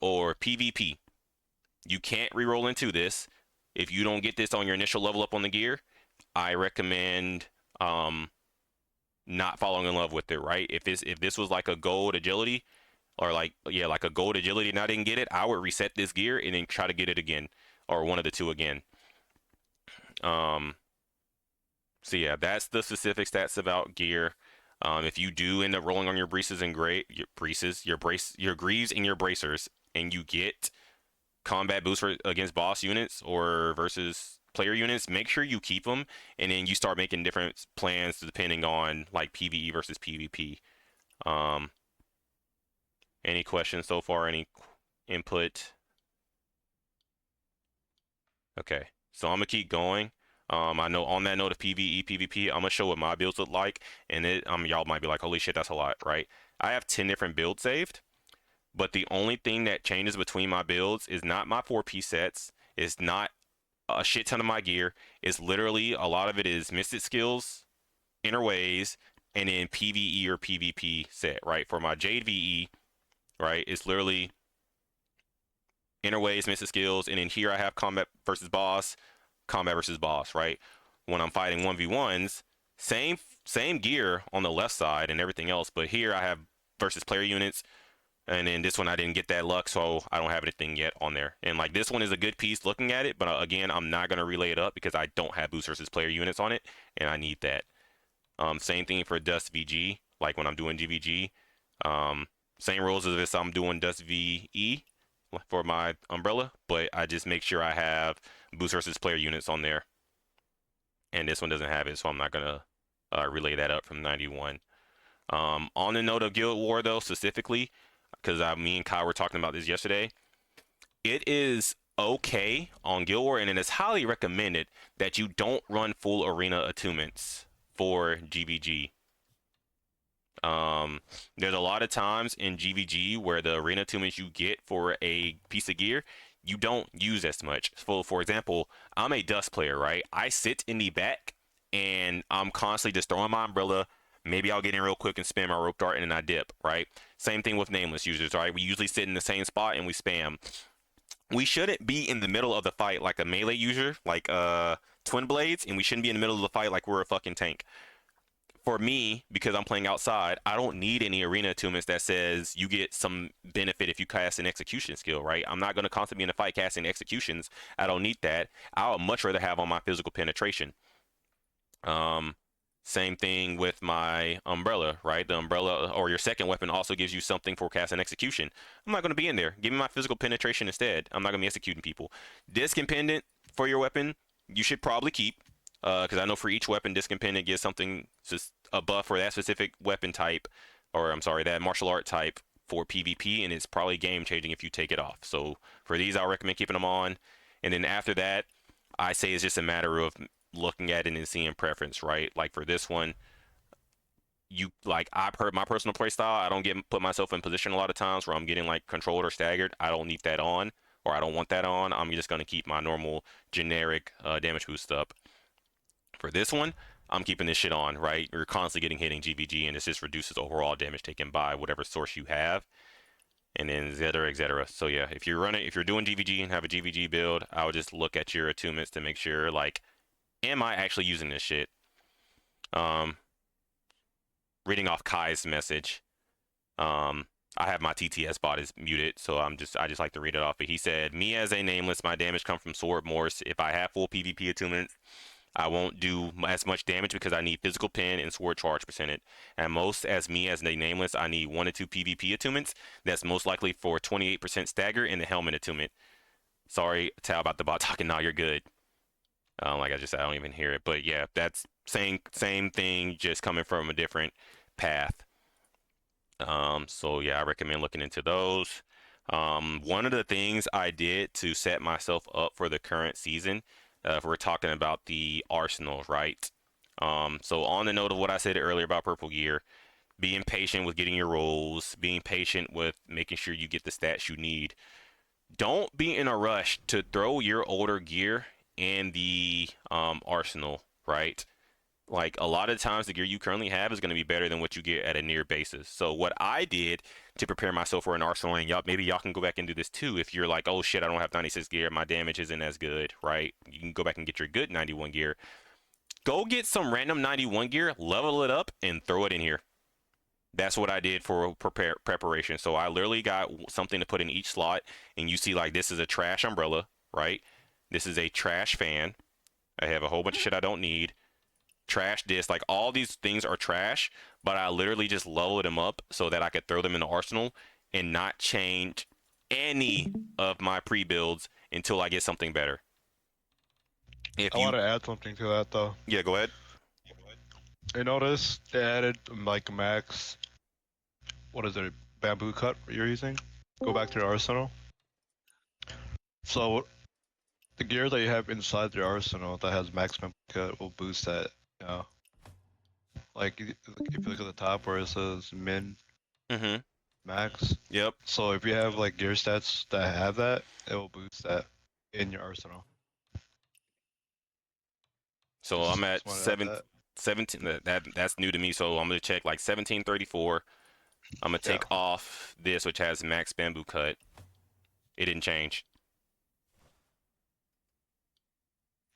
or PvP. You can't reroll into this. If you don't get this on your initial level up on the gear, I recommend not falling in love with it, right? If this was like a gold agility or like a gold agility and I didn't get it, I would reset this gear and then try to get it again or one of the 2 again. So yeah, that's the specific stats about gear. If you do end up rolling on your Greaves and your bracers, and you get combat boost against boss units or versus player units, make sure you keep them, and then you start making different plans depending on like PvE versus PvP. Any questions so far? Any input? Okay, so I'm gonna keep going. I know on that note of PvE, PvP, I'm gonna show what my builds look like, and y'all might be like, holy shit, that's a lot, right? I have 10 different builds saved, but the only thing that changes between my builds is not my 4-piece sets, is not a shit ton of my gear. It's literally a lot of it is Mystic Skills, Inner Ways, and then PvE or PvP set, right? For my Jade VE, right, it's literally Inner Ways, Mystic Skills, and then here I have combat versus boss, right? When I'm fighting 1v1s, same gear on the left side and everything else, but here I have versus player units, and then this one I didn't get that luck, so I don't have anything yet on there. And like this one is a good piece looking at it, but again, I'm not going to relay it up because I don't have boost versus player units on it, and I need that. Same thing for Dust VG, like when I'm doing GVG. Same rules as if I'm doing Dust VE for my umbrella, but I just make sure I have boost versus player units on there. And this one doesn't have it, so I'm not going to relay that up from 91. On the note of Guild War, though, specifically, because me and Kyle were talking about this yesterday, it is okay on Guild War, and it is highly recommended that you don't run full arena attunements for GVG. There's a lot of times in GVG where the arena attunements you get for a piece of gear, you don't use as much. For example, I'm a dust player, right? I sit in the back and I'm constantly just throwing my umbrella. Maybe I'll get in real quick and spam my rope dart and then I dip, right? Same thing with nameless users, right? We usually sit in the same spot and we spam. We shouldn't be in the middle of the fight like a melee user, like Twin Blades, and we shouldn't be in the middle of the fight like we're a fucking tank. for me, because I'm playing outside, I don't need any arena attunements that says you get some benefit if you cast an execution skill, right? I'm not going to constantly be in a fight casting executions. I don't need that. I would much rather have on my physical penetration. Same thing with my umbrella, right? The umbrella or your second weapon also gives you something for cast and execution. I'm not going to be in there. Give me my physical penetration instead. I'm not going to be executing people. Disc and pendant for your weapon, you should probably keep. Because I know for each weapon, disc and pendant gives something, just a buff for that specific weapon type, or I'm sorry, that martial art type for PvP, and it's probably game changing if you take it off. So for these, I recommend keeping them on. And then after that, I say it's just a matter of looking at it and seeing preference, right? Like for this one, I've heard my personal play style. I don't put myself in position a lot of times where I'm getting like controlled or staggered. I don't need that on, or I don't want that on. I'm just going to keep my normal generic damage boost up. For this one, I'm keeping this shit on, right? You're constantly getting hitting GVG, and it just reduces overall damage taken by whatever source you have, and then et cetera, et cetera. So yeah, if you're doing GVG and have a GVG build, I would just look at your attunements to make sure, like, am I actually using this shit? Reading off Kai's message. I have my TTS bot is muted, so I just like to read it off. But he said, "Me as a nameless, my damage comes from sword morse. If I have full PvP attunements, I won't do as much damage because I need physical pen and sword charge percentage. And most as me as a nameless, I need 1 to 2 PvP attunements. That's most likely for 28% stagger in the helmet attunement." Sorry, Tal, about the bot talking. Now you're good. Like I just said, I don't even hear it. But yeah, that's same thing, just coming from a different path. So yeah, I recommend looking into those. One of the things I did to set myself up for the current season, if we're talking about the arsenal, right? So on the note of what I said earlier about purple gear, being patient with getting your rolls, being patient with making sure you get the stats you need. Don't be in a rush to throw your older gear in the arsenal, right? Like a lot of times the gear you currently have is going to be better than what you get at a near basis. So what I did to prepare myself for an arsenal, and maybe y'all can go back and do this too, if you're like, oh shit, I don't have 96 gear, my damage isn't as good, right? You can go back and get your good 91 gear. Go get some random 91 gear, level it up, and throw it in here. That's what I did for preparation. So I literally got something to put in each slot, and you see like this is a trash umbrella, right? This is a trash fan. I have a whole bunch of shit I don't need. Trash disc, like all these things are trash, but I literally just leveled them up so that I could throw them in the arsenal and not change any of my pre-builds until I get something better. I want to add something to that though. Yeah, go ahead. You notice they added like max, what is it, bamboo cut you're using? Go back to the arsenal. So the gear that you have inside the arsenal that has max bamboo cut will boost that, you know. Like if you look at the top where it says min max. Yep. So if you have like gear stats that have that, it will boost that in your arsenal. So I'm at 17. That's new to me. So I'm gonna check like 1734. I'm gonna take off this, which has max bamboo cut. It didn't change.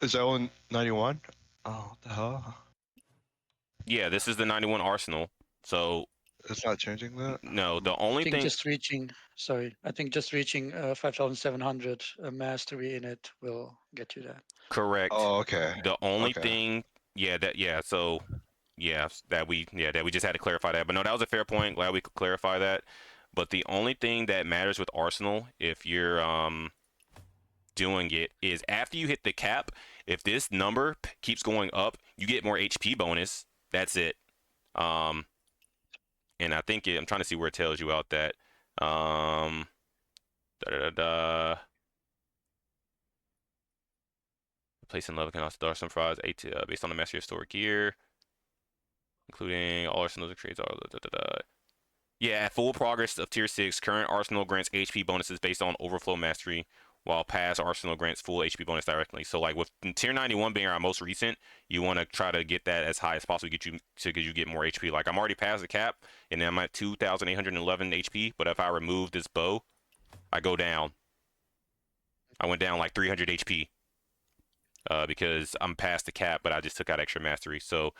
Is that one 91? Oh, what the hell? Yeah, this is the 91 arsenal. So It's not changing that? no, the only thing. I think just reaching 5,700 mastery in it will get you that. Correct. Oh, okay. The only thing, so that we just had to clarify that. But no, that was a fair point. Glad we could clarify that. But the only thing that matters with arsenal, if you're doing it, is after you hit the cap, if this number keeps going up, you get more HP bonus. That's it. And I think I'm trying to see where it tells you out that. Placing level can also start some fries based on the mastery of stored gear, including all arsenals and creates all. Yeah, at full progress of tier 6, current arsenal grants HP bonuses based on overflow mastery, while past arsenal grants full HP bonus directly. So like with tier 91 being our most recent, you want to try to get that as high as possible to get you get more HP. Like I'm already past the cap, and then I'm at 2,811 HP. But if I remove this bow, I go down. I went down like 300 HP because I'm past the cap, but I just took out extra mastery. So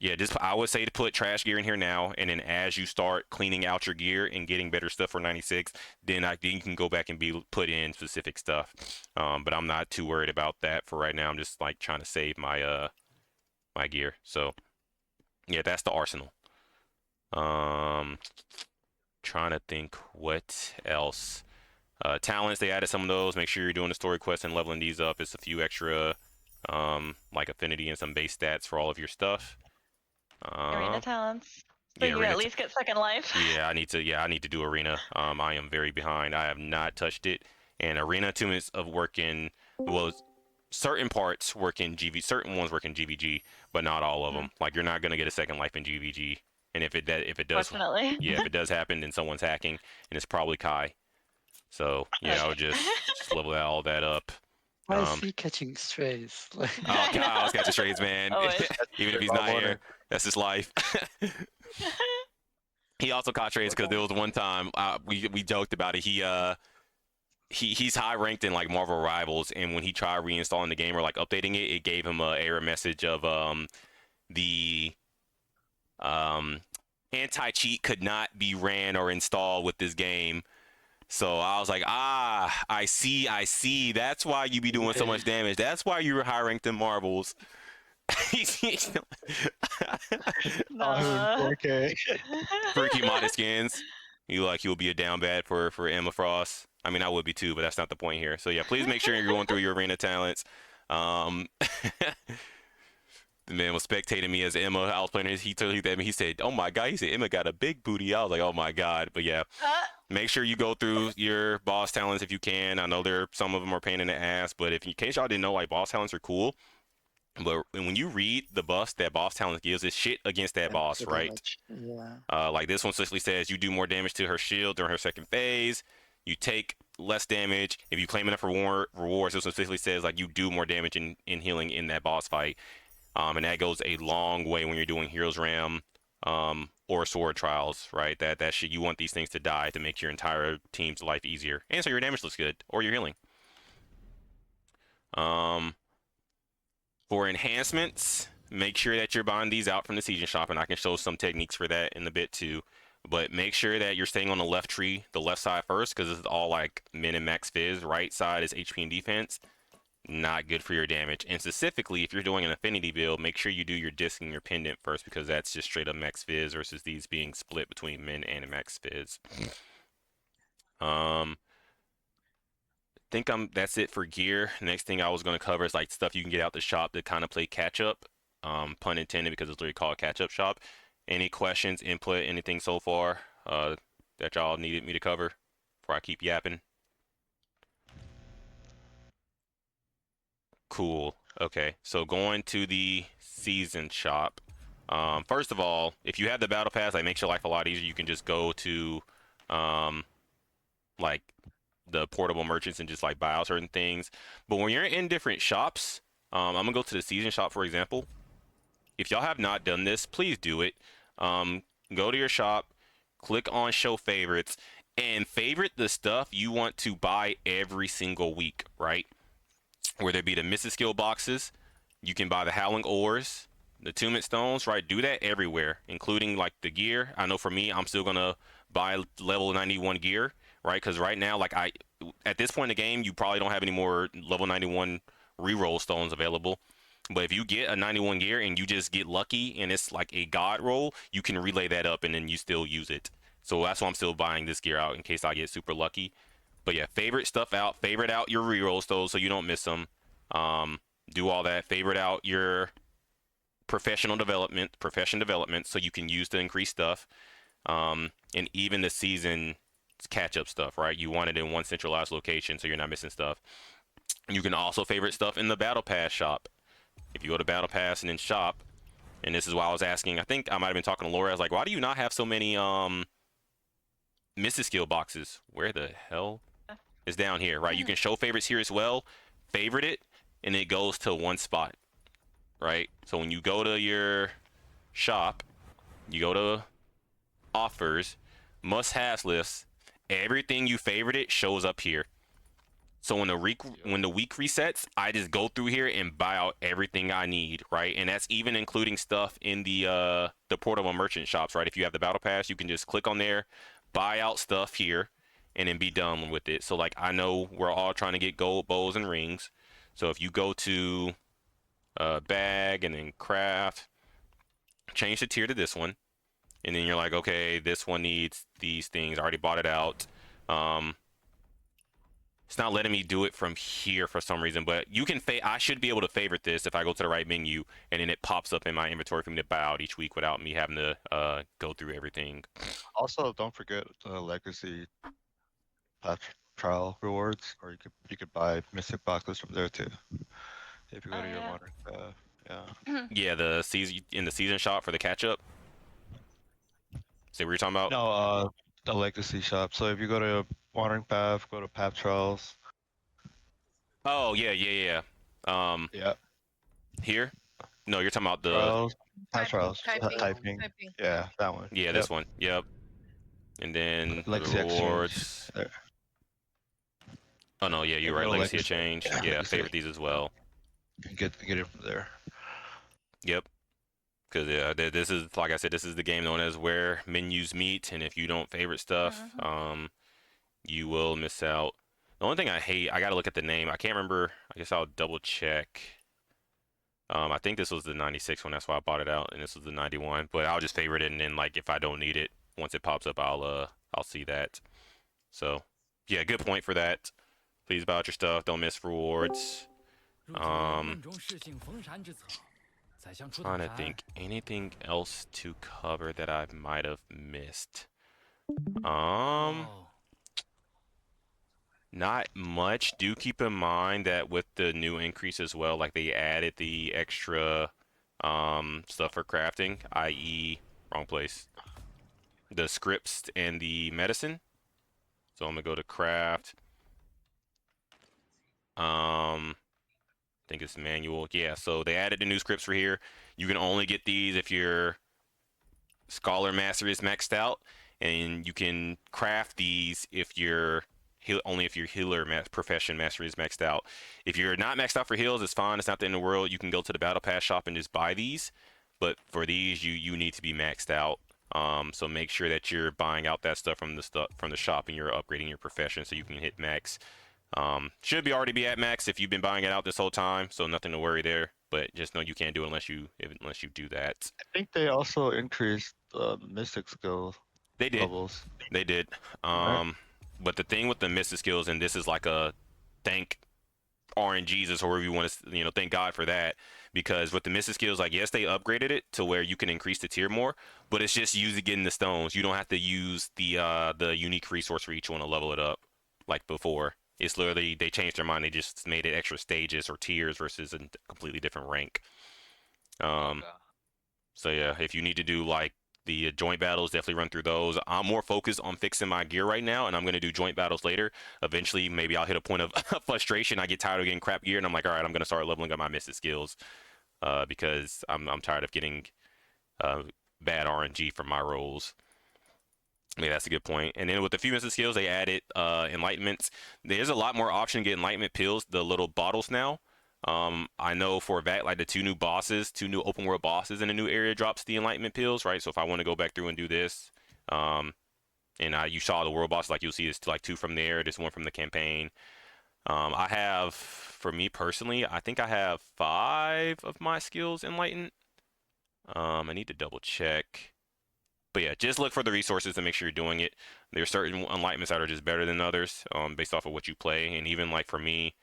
Yeah, just I would say to put trash gear in here now, and then as you start cleaning out your gear and getting better stuff for 96, then you can go back and put in specific stuff. But I'm not too worried about that for right now. I'm just like trying to save my my gear. So yeah, that's the arsenal. Trying to think what else. Talents, they added some of those. Make sure you're doing the story quests and leveling these up. It's a few extra like affinity and some base stats for all of your stuff. Arena talents. So Yeah, you arena at least get second life. Yeah, I need to. Yeah, I need to do arena. I am very behind. I have not touched it. And arena attunements of working, well, certain parts work in GV, certain ones work in GVG, but not all of them. Like you're not gonna get a second life in GVG. And if it does, Fortunately. yeah, if it does happen, then someone's hacking, and it's probably Kai. So yeah, I would just level all that up. Why is he catching strays? Oh, Kai always catches strays, man. Always. Even if he's not here, that's his life. He also caught trades because there was one time we joked about it. He's high ranked in like Marvel Rivals, and when he tried reinstalling the game or like updating it, it gave him a error message of the anti cheat could not be ran or installed with this game. So I was like, I see. That's why you be doing so much damage. That's why you were high ranked in Marvels. No. Okay. Freaky modest skins. You'll be a down bad for Emma Frost. I mean, I would be too, but that's not the point here. So yeah, please make sure you're going through your arena talents. The man was spectating me as Emma. I was playing. He told me, he said, "Oh my god," he said, "Emma got a big booty." I was like, "Oh my god!" But yeah, make sure you go through your boss talents if you can. I know some of them are pain in the ass, but in case y'all didn't know, like boss talents are cool. But when you read the buffs that boss talent gives, it's shit against that boss, right? Yeah. Like this one specifically says you do more damage to her shield during her second phase. You take less damage if you claim enough rewards. This one specifically says like you do more damage in healing in that boss fight. And that goes a long way when you're doing Heroes Ram or Sword Trials, right? That shit, you want these things to die to make your entire team's life easier, and so your damage looks good or your healing. For enhancements, make sure that you're buying these out from the season shop, and I can show some techniques for that in a bit too. But make sure that you're staying on the left tree, the left side first, because this is all like min and max fizz. Right side is HP and defense. Not good for your damage. And specifically, if you're doing an affinity build, make sure you do your disc and your pendant first, because that's just straight up max fizz versus these being split between min and max fizz. Think that's it for gear. Next thing I was going to cover is like stuff you can get out the shop to kind of play catch up. Pun intended, because it's literally called catch up shop. Any questions, input, anything so far that y'all needed me to cover before I keep yapping? Cool. Okay, so going to the season shop. First of all, if you have the battle pass, like makes your life a lot easier. You can just go to like the portable merchants and just like buy out certain things. But when you're in different shops, I'm gonna go to the season shop for example. If y'all have not done this, please do it. Go to your shop, click on show favorites, and favorite the stuff you want to buy every single week, right? Whether it be the Mrs. Skill boxes, you can buy the Howling Ores, the Attunement Stones, right? Do that everywhere, including like the gear. I know for me, I'm still gonna buy level 91 gear, right? Because right now, like at this point in the game, you probably don't have any more level 91 reroll stones available. But if you get a 91 gear and you just get lucky and it's like a god roll, you can relay that up and then you still use it. So that's why I'm still buying this gear out in case I get super lucky. But yeah, favorite stuff out. Favorite out your rerolls those so you don't miss them. Do all that. Favorite out your profession development so you can use to increase stuff. And even the season catch-up stuff, right? You want it in one centralized location so you're not missing stuff. You can also favorite stuff in the battle pass shop. If you go to battle pass and then shop, and this is why I was asking, I think I might have been talking to Laura, I was like, why do you not have so many Mrs. Skill boxes? Where the hell? It's down here, right? You can show favorites here as well. Favorite it, and it goes to one spot, right? So when you go to your shop, you go to offers, must-haves list, everything you favorite it shows up here. So when the week resets, I just go through here and buy out everything I need, right? And that's even including stuff in the portable merchant shops, right? If you have the battle pass, you can just click on there, buy out stuff here, and then be done with it. So like I know we're all trying to get gold bows and rings. So if you go to bag and then craft, change the tier to this one, and then you're like, okay, this one needs these things. I already bought it out. It's not letting me do it from here for some reason, but you can I should be able to favorite this if I go to the right menu, and then it pops up in my inventory for me to buy out each week without me having to go through everything. Also, don't forget the legacy patch trial rewards, or you could buy mystic boxes from there too. If you go Oh, to your yeah. modern, yeah. Yeah, the season shop for the catch up. See what you're talking about? No, the legacy shop. So if you go to Wandering Path, go to Path Trials. Oh yeah. Yeah, Here? No, you're talking about the Trials. Path Trials. Typing. Yeah, that one. yeah, Yep. this one. Yep. And then the Legacy rewards. Exchange. There. Oh no, yeah, you're right. Go to Legacy exchange. Yeah, Legacy. favorite these as well. Get it from there. Yep. Because yeah, this is like I said, this is the game known as where menus meet, and if you don't favorite stuff, you will miss out. The only thing I hate, I gotta look at the name. I can't remember. I guess I'll double check. I think this was the 96 one. That's why I bought it out, and this was the 91. But I'll just favorite it, and then like if I don't need it, once it pops up, I'll see that. So yeah, good point for that. Please buy out your stuff. Don't miss rewards. Trying to think anything else to cover that I might have missed. Not much. Do keep in mind that with the new increase as well, like they added the extra stuff for crafting, i.e. wrong place. The scripts and the medicine. So I'm gonna go to craft. I think it's manual. Yeah, so they added the new scripts for here. You can only get these if your Scholar Mastery is maxed out, and you can craft these if your only if your healer profession mastery is maxed out. If you're not maxed out for heals, it's fine. It's not the end of the world. You can go to the battle pass shop and just buy these. But for these, you need to be maxed out. So make sure that you're buying out that stuff from the shop and you're upgrading your profession so you can hit max. Should be already be at max if you've been buying it out this whole time, so nothing to worry there. But just know you can't do it unless you do that. I think they also increased mystic skill They did. levels. They did. Right. But the thing with the mystic skills, and this is like a thank RNGesus or whatever you want to, thank God for that. Because with the mystic skills, like yes, they upgraded it to where you can increase the tier more, but it's just using getting the stones. You don't have to use the unique resource for each one to level it up like before. It's literally they changed their mind. They just made it extra stages or tiers versus a completely different rank. So yeah, if you need to do like the joint battles, definitely run through those. I'm more focused on fixing my gear right now, and I'm gonna do joint battles later. Eventually, maybe I'll hit a point of frustration. I get tired of getting crap gear, and I'm like, all right, I'm gonna start leveling up my mystic skills, because I'm tired of getting bad RNG from my rolls. Yeah, that's a good point. And then with the few mystic skills, they added enlightenments. There's a lot more option to get enlightenment pills, the little bottles now. I know for a fact, like the two new open world bosses in a new area drops the enlightenment pills, right? So if I want to go back through and do this, and you saw the world boss, like you'll see it's like two from there, this one from the campaign. I have, for me personally, I think I have 5 of my skills enlightened. I need to double check. But yeah, just look for the resources to make sure you're doing it. There's certain enlightenments that are just better than others, based off of what you play. And even like for me,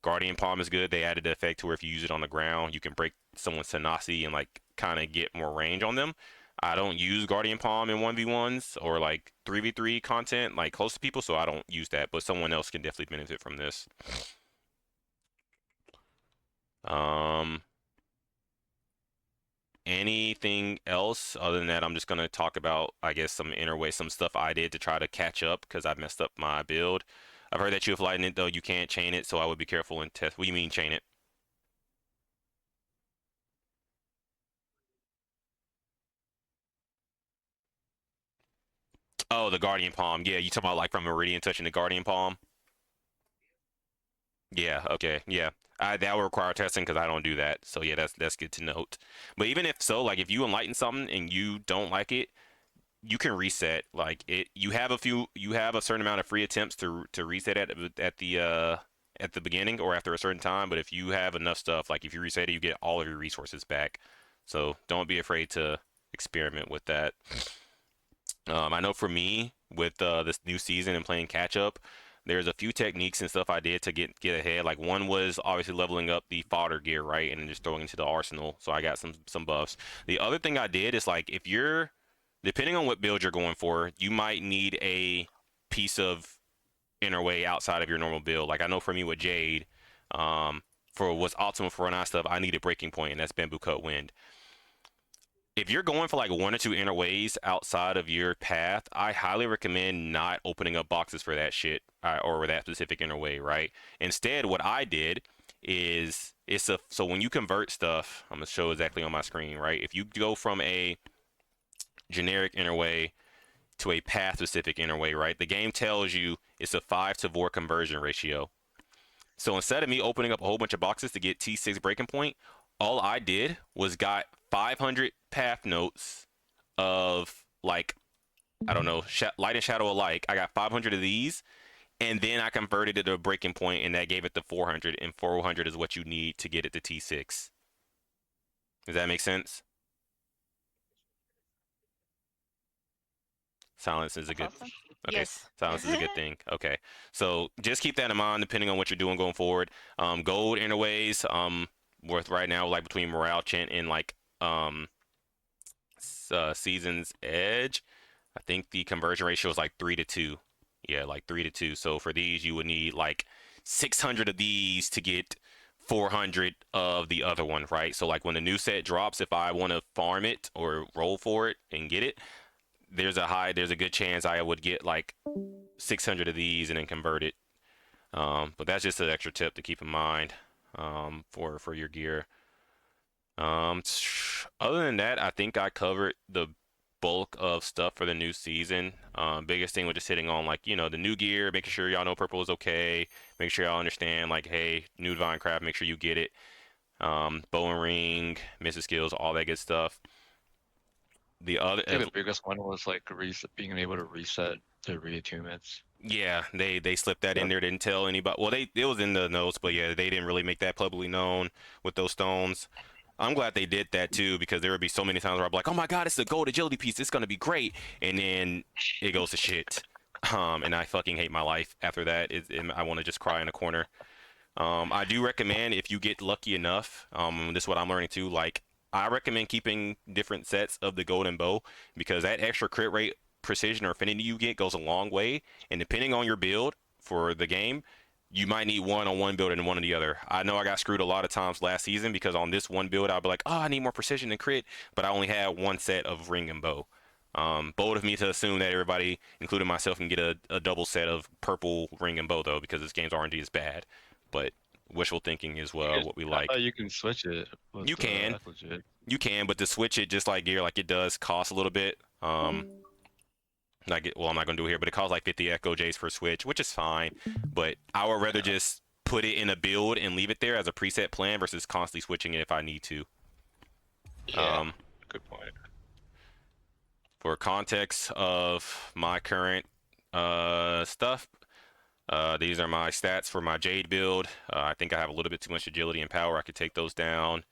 Guardian Palm is good. They added the effect to where if you use it on the ground, you can break someone's tenacity and like kind of get more range on them. I don't use Guardian Palm in 1v1s or like 3v3 content like close to people, so I don't use that. But someone else can definitely benefit from this. Anything else other than that? I'm just gonna talk about, I guess, some stuff I did to try to catch up because I messed up my build. I've heard that you have lightning though, you can't chain it, so I would be careful and test. What do you mean chain it? Oh, the Guardian Palm. Yeah, you talking about like from Meridian touching the Guardian Palm? Yeah, okay, yeah. That will require testing because I don't do that. So yeah, that's good to note. But even if so, like if you enlighten something and you don't like it, you can reset. Like it, you have a certain amount of free attempts to reset at the beginning or after a certain time. But if you have enough stuff, like if you reset it, you get all of your resources back. So don't be afraid to experiment with that. I know for me, with this new season and playing catch up, there's a few techniques and stuff I did to get ahead. Like one was obviously leveling up the fodder gear, right, and then just throwing into the arsenal. So I got some buffs. The other thing I did is like if you're depending on what build you're going for, you might need a piece of inner way outside of your normal build. Like I know for me with Jade, for what's optimal for Run stuff, I need a breaking point, and that's bamboo cut wind. If you're going for like one or two inner ways outside of your path, I highly recommend not opening up boxes for that shit or that specific inner way, right? Instead, what I did is so when you convert stuff, I'm gonna show exactly on my screen, right? If you go from a generic inner way to a path specific inner way, right? The game tells you it's a 5-to-4 conversion ratio. So instead of me opening up a whole bunch of boxes to get T6 breaking point, all I did was got 500 path notes of like, I don't know, light and shadow alike. I got 500 of these, and then I converted it to a breaking point, and that gave it to 400, and 400 is what you need to get it to T6. Does that make sense? Silence is a good. Awesome. Okay, Yes. silence is a good thing. Okay, so just keep that in mind depending on what you're doing going forward. Gold interways, worth right now like between morale chant and like season's edge. I think the conversion ratio is like 3-2. Yeah, like 3-2. So for these, you would need like 600 of these to get 400 of the other one, right? So like when the new set drops, if I want to farm it or roll for it and get it, there's a good chance I would get like 600 of these and then convert it. But that's just an extra tip to keep in mind for your gear. Other than that, I think I covered the bulk of stuff for the new season. Biggest thing was just hitting on like the new gear, making sure y'all know purple is okay, make sure y'all understand like hey, new Divinecraft, make sure you get it. Bow and ring, missing skills, all that good stuff. The other, I think the biggest one was like being able to reset the reattunements. yeah, they slipped that in Yep. there, didn't tell anybody. Well, it was in the notes, but yeah, they didn't really make that publicly known with those stones. I'm glad they did that too because there would be so many times where I'm like, oh my god, it's a gold agility piece, it's gonna be great, and then it goes to shit. And I fucking hate my life after that. I want to just cry in a corner. I do recommend if you get lucky enough. This is what I'm learning too. Like I recommend keeping different sets of the golden bow because that extra crit rate, precision, or affinity you get goes a long way. And depending on your build for the game, you might need one on one build and one on the other. I know I got screwed a lot of times last season because on this one build I'll be like, oh, I need more precision and crit, but I only had one set of ring and bow. Bold of me to assume that everybody, including myself, can get a double set of purple ring and bow though, because this game's RNG is bad. But wishful thinking is what we like. You can switch it. With, You can. that's legit. You can, but to switch it just like gear, like it does cost a little bit. Well, I'm not gonna do it here, but it costs like 50 Echo J's per switch, which is fine. But I would rather just put it in a build and leave it there as a preset plan versus constantly switching it if I need to. Yeah. Good point. For context of my current stuff, these are my stats for my Jade build. I think I have a little bit too much agility and power. I could take those down.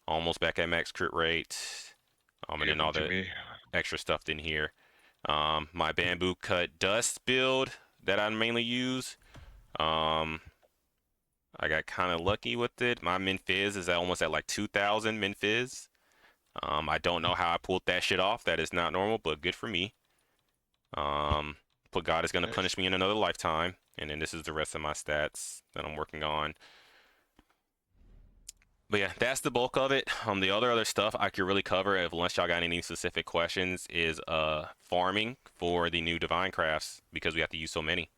Almost back at max crit rate. And then all the extra stuff in here. My bamboo cut dust build that I mainly use. I got kind of lucky with it. My min fizz is almost at like 2,000 min fizz. I don't know how I pulled that shit off. That is not normal, but good for me. But God is gonna punish me in another lifetime. And then this is the rest of my stats that I'm working on. But yeah, that's the bulk of it. The other stuff I could really cover, unless y'all got any specific questions, is farming for the new Divinecrafts because we have to use so many.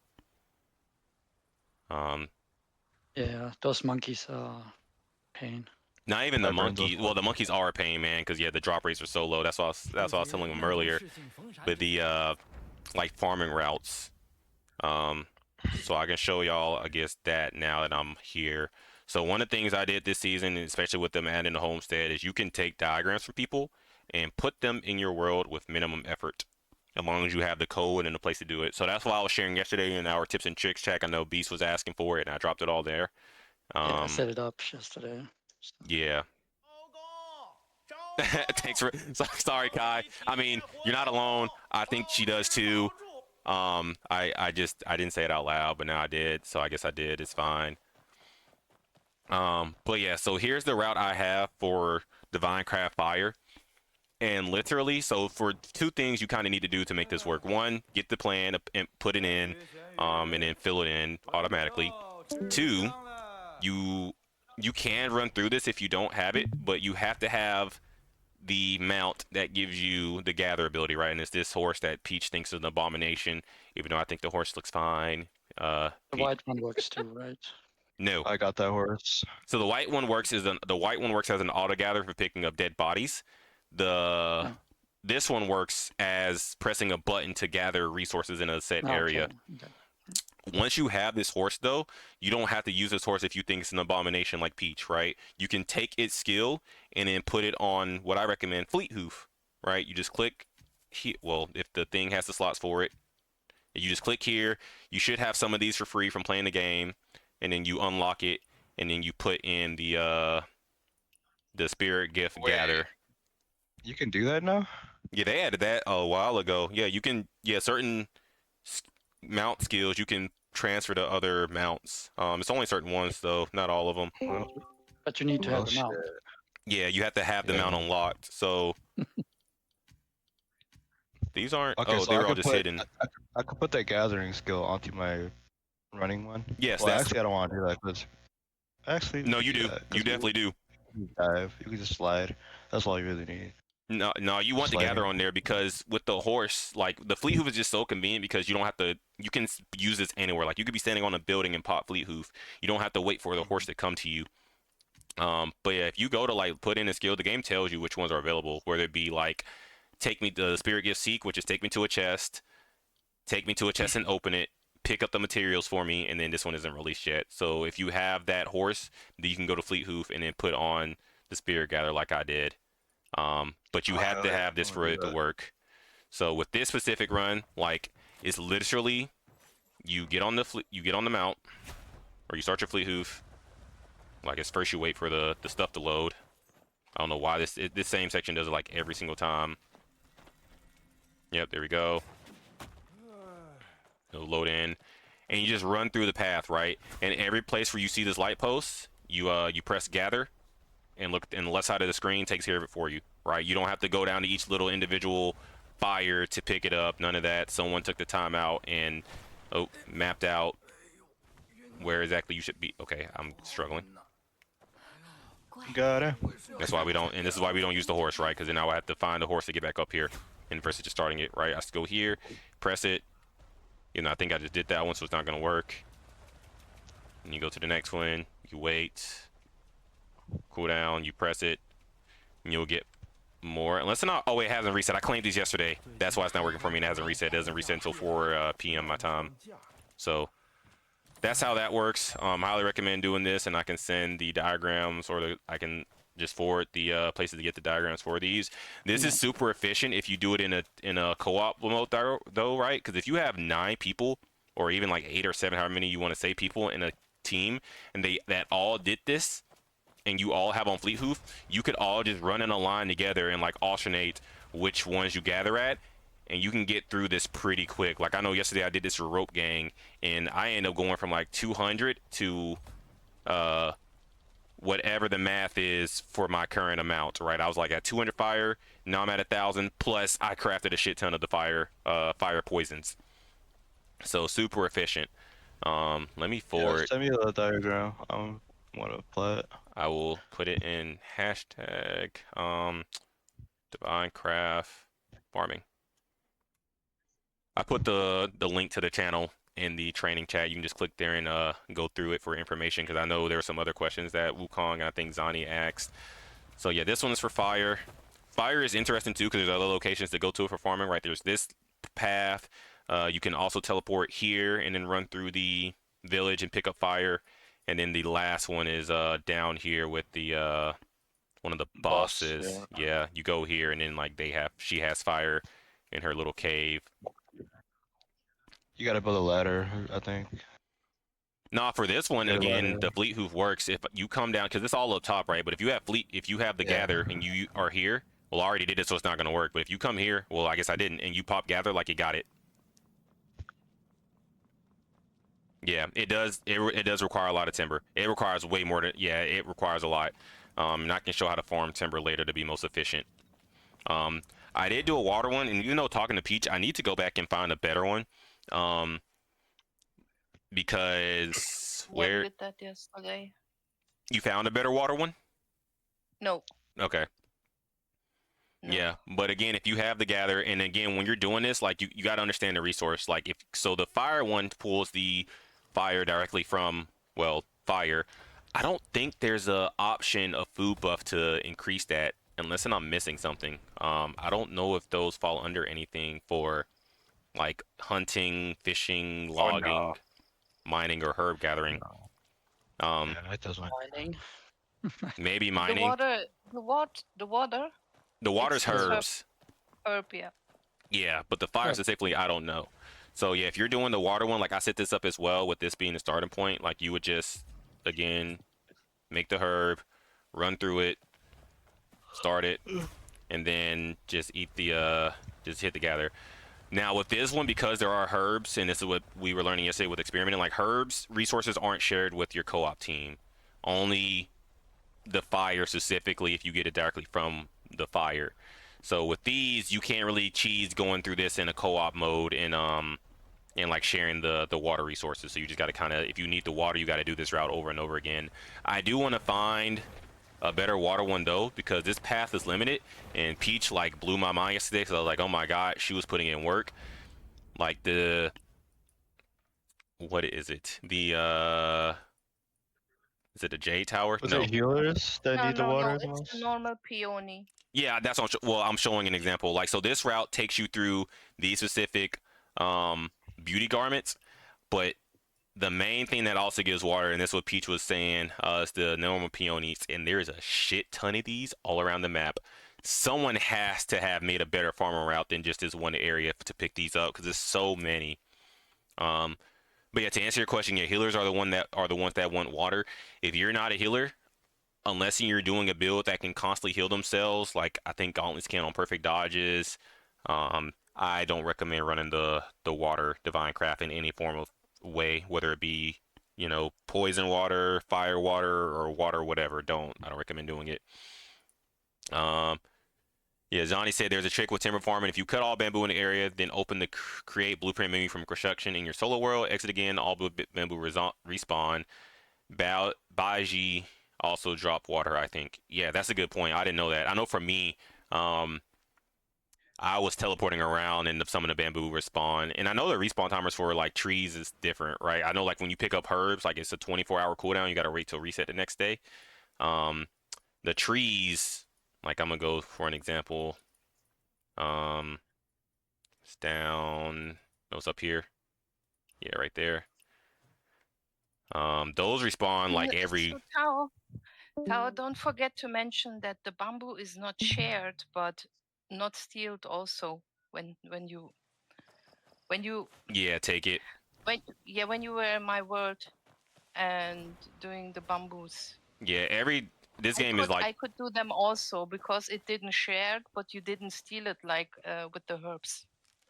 Yeah, those monkeys are pain. Not even the monkeys. Well, the monkeys are a pain, man, because yeah, the drop rates are so low. That's what I was telling them earlier. But the like farming routes, So I can show y'all, I guess, that now that I'm here. So one of the things I did this season, especially with them adding the homestead, is you can take diagrams from people and put them in your world with minimum effort, as long as you have the code and the place to do it. So that's why I was sharing yesterday in our tips and tricks check. I know Beast was asking for it, and I dropped it all there. Yeah, I set it up yesterday. So. Yeah. Thanks for sorry, Kai. I mean, you're not alone. I think she does too. I didn't say it out loud, but now I did, so I guess I did. It's fine. But yeah, so here's the route I have for Divinecraft Fire. And literally, so for two things you kind of need to do to make this work. One, get the plan and put it in, and then fill it in automatically. Two, you can run through this if you don't have it, but you have to have the mount that gives you the gather ability, right? And it's this horse that Peach thinks is an abomination, even though I think the horse looks fine. The white one works too, right? No. I got that horse. So the white one works as an auto gather for picking up dead bodies. This one works as pressing a button to gather resources in a set area. Okay. Once you have this horse, though, you don't have to use this horse if you think it's an abomination like Peach, right? You can take its skill and then put it on what I recommend, Fleet Hoof, right? You just click here. Well, if the thing has the slots for it, you just click here. You should have some of these for free from playing the game, and then you unlock it, and then you put in the spirit gift gather. You can do that now? Yeah, they added that a while ago. Yeah, you can. Yeah, certain mount skills you can transfer to other mounts. It's only certain ones though, not all of them. But you need to have the mount. Yeah, you have to have the mount unlocked. So these aren't. Okay, oh, so they were all just put, hidden. I could put that gathering skill onto my running one. Yes, well, that's. actually, I don't want to do that because. Actually, No, you do. You definitely do. You dive. You can just slide. That's all you really need. No, you want the gather on there because with the horse, like the fleet hoof is just so convenient because you don't have to. You can use this anywhere. Like you could be standing on a building and pop fleet hoof. You don't have to wait for the horse to come to you. But yeah, if you go to like put in a skill, the game tells you which ones are available. Whether it be like, take me to the spirit gift seek, which is take me to a chest, take me to a chest and open it, pick up the materials for me, and then this one isn't released yet. So if you have that horse, then you can go to fleet hoof and then put on the spirit gather like I did. But you have to have this for it to work. So with this specific run, like it's literally you get on the mount, or you start your fleet hoof. Like it's first you wait for the stuff to load. I don't know why this same section does it like every single time. Yep, there we go. It'll load in, and you just run through the path, right? And every place where you see this light post, you press gather. And look, and the left side of the screen takes care of it for you, right? You don't have to go down to each little individual fire to pick it up. None of that. Someone took the time out and mapped out where exactly you should be. Okay, I'm struggling. Got it. That's why we don't, and this is why we don't use the horse, right? Because then now I have to find the horse to get back up here, and versus just starting it, right? I just go here, press it. You know, I think I just did that one, so it's not gonna work. And you go to the next one. You wait. Cooldown, you press it, and you'll get more. Unless it's not. Oh, wait, it hasn't reset. I claimed these yesterday. That's why it's not working for me, and it hasn't reset. It doesn't reset until 4 p.m. my time. So that's how that works. Highly recommend doing this, and I can send the diagrams, or I can just forward the places to get the diagrams for these. This is super efficient if you do it in a co-op mode though, right? Because if you have 9 people, or even like 8 or 7, however many you want to say people in a team, and that all did this, and you all have on fleet hoof, you could all just run in a line together and like alternate which ones you gather at, and you can get through this pretty quick. Like I know yesterday I did this for rope gang, and I ended up going from like 200 to whatever the math is for my current amount, right? I was like at 200 fire, now I'm at 1,000, plus I crafted a shit ton of the fire poisons. So super efficient. Let me forward. Send me the diagram. I want to play it. I will put it in hashtag Divinecraft farming. I put the link to the channel in the training chat. You can just click there and go through it for information, because I know there are some other questions that Wukong and I think Zani asked. So yeah, this one is for fire. Fire is interesting too because there's other locations to go to for farming, right? There's this path. You can also teleport here and then run through the village and pick up fire. And then the last one is down here with the one of the Boss, bosses. yeah. Yeah, you go here and then like she has fire in her little cave. You gotta build a ladder, I think. Nah, for this one Get a again, ladder. the fleet hoof works if you come down because it's all up top, right? But if you have the Yeah. gather and you are here, well, I already did it, so it's not gonna work. But if you come here, well, I guess I didn't, and you pop gather, like you got it. Yeah, it does. It does require a lot of timber. It requires way more than yeah. It requires a lot. And I can show how to farm timber later to be most efficient. Um, I did do a water one, and even though talking to Peach, I need to go back and find a better one. Um, because Yeah, we where did that yesterday. you found a better water one? No. Okay. No. Yeah, but again, if you have the gather, and again, when you're doing this, like you got to understand the resource. Like if so, the fire one pulls the fire directly from fire. I don't think there's a option of food buff to increase that, unless I'm missing something. I don't know if those fall under anything for like hunting, fishing, Oh, no. logging, mining, or herb gathering. Yeah, it doesn't. Mining. Maybe The mining. water. The water's it's herbs. herb, yeah. Yeah, but the fire Yeah. specifically, I don't know. So yeah, if you're doing the water one, like I set this up as well with this being the starting point, like you would just, again, make the herb, run through it, start it, and then just eat the, just hit the gather. Now with this one, because there are herbs, and this is what we were learning yesterday with experimenting, like herbs, resources aren't shared with your co-op team. Only the fire specifically if you get it directly from the fire. So with these, you can't really cheese going through this in a co-op mode and like sharing the water resources. So you just got to kind of, if you need the water, you got to do this route over and over again. I do want to find a better water one though, because this path is limited, and Peach like blew my mind yesterday because I was like, oh my god, she was putting in work. Like the what is it? The is it the J Tower? Was No. it healers that need the water the It's most? the normal peony. Yeah, that's what well, I'm showing an example. Like, so this route takes you through these specific beauty garments, but the main thing that also gives water, and this is what Peach was saying, is the normal peonies, and there's a shit ton of these all around the map. Someone has to have made a better farming route than just this one area to pick these up because there's so many. But yeah, to answer your question, yeah, healers are the ones that want water. If you're not a healer, unless you're doing a build that can constantly heal themselves, like I think gauntlets can on perfect dodges, I don't recommend running the water Divinecraft in any form of way, whether it be poison water, fire water, or water whatever. I don't recommend doing it. Yeah, Zani said there's a trick with timber farming. If you cut all bamboo in the area, then open the create blueprint menu from construction in your solo world, exit again, all bamboo respawn. Baiji also drop water, I think. Yeah, that's a good point. I didn't know that. I know for me, I was teleporting around and some of the bamboo respawn. And I know the respawn timers for like trees is different, right? I know like when you pick up herbs, like it's a 24-hour cooldown. You got to wait till reset the next day. The trees, like I'm gonna go for an example. It's down. No, it's up here. Yeah, right there. Those respawn like every. So, Tao, don't forget to mention that the bamboo is not shared, but not stealed also when you Yeah, take it. when you were in my world and doing the bamboos. Yeah, this game is like. I could do them also because it didn't share, but you didn't steal it like with the herbs.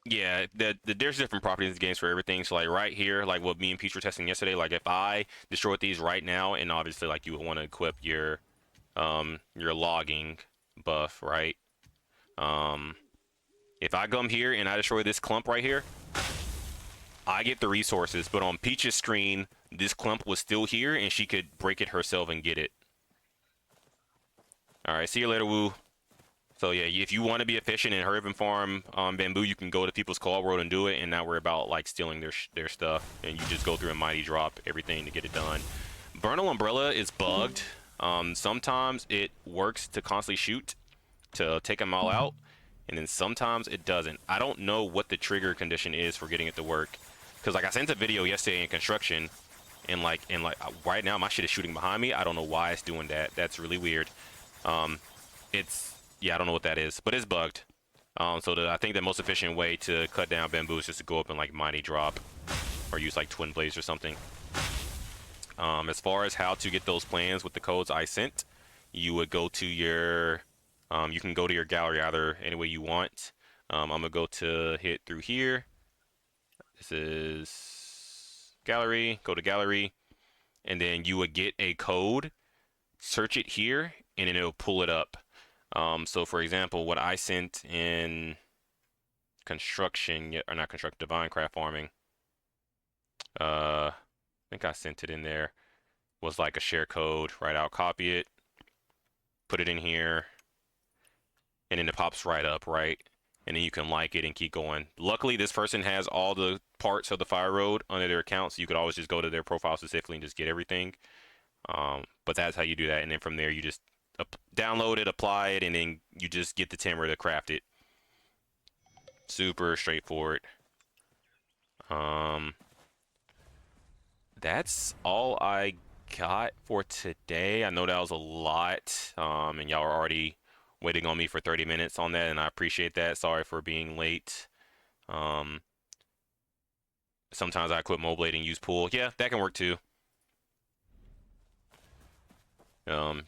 Yeah, there's different properties in the games for everything. So like right here, like what me and Peach were testing yesterday, like if I destroyed these right now, and obviously like you would want to equip your logging buff, right? If I come here and I destroy this clump right here, I get the resources, but on Peach's screen, this clump was still here and she could break it herself and get it. All right, see you later, Woo. So yeah, if you want to be efficient and herb and farm bamboo, you can go to people's co-op world and do it, and not worry about like stealing their stuff. And you just go through and mighty drop everything to get it done. Vernal Umbrella is bugged. Sometimes it works to constantly shoot to take them all out, and then sometimes it doesn't. I don't know what the trigger condition is for getting it to work, because like I sent a video yesterday in construction, and like right now my shit is shooting behind me. I don't know why it's doing that. That's really weird. It's, yeah, I don't know what that is, but it's bugged. So I think the most efficient way to cut down bamboo is just to go up and like mighty drop, or use like twin blades or something. As far as how to get those plans with the codes I sent, you would go to your, you can go to your gallery either any way you want. I'm gonna go to hit through here. This is gallery, go to gallery, and then you would get a code, search it here, and then it'll pull it up. So for example, what I sent in construction, or not construction, Divinecraft farming, I think I sent it in there, was like a share code, right? I'll copy it, put it in here, and then it pops right up, right? And then you can like it and keep going. Luckily, this person has all the parts of the fire road under their account, so you could always just go to their profile specifically and just get everything. But that's how you do that, and then from there you just download it, apply it, and then you just get the timber to craft it. Super straightforward. That's all I got for today. I know that was a lot, and y'all are already waiting on me for 30 minutes on that, and I appreciate that. Sorry for being late. Sometimes I quit modulating, use pool. Yeah, that can work too. I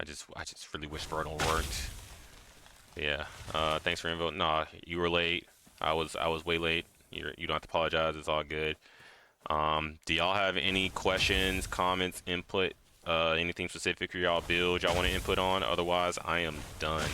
just really wish Vernal worked. Yeah. Thanks for info. Nah, you were late. I was way late. You don't have to apologize. It's all good. Do y'all have any questions, comments, input, anything specific for y'all build y'all want to input on? Otherwise, I am done.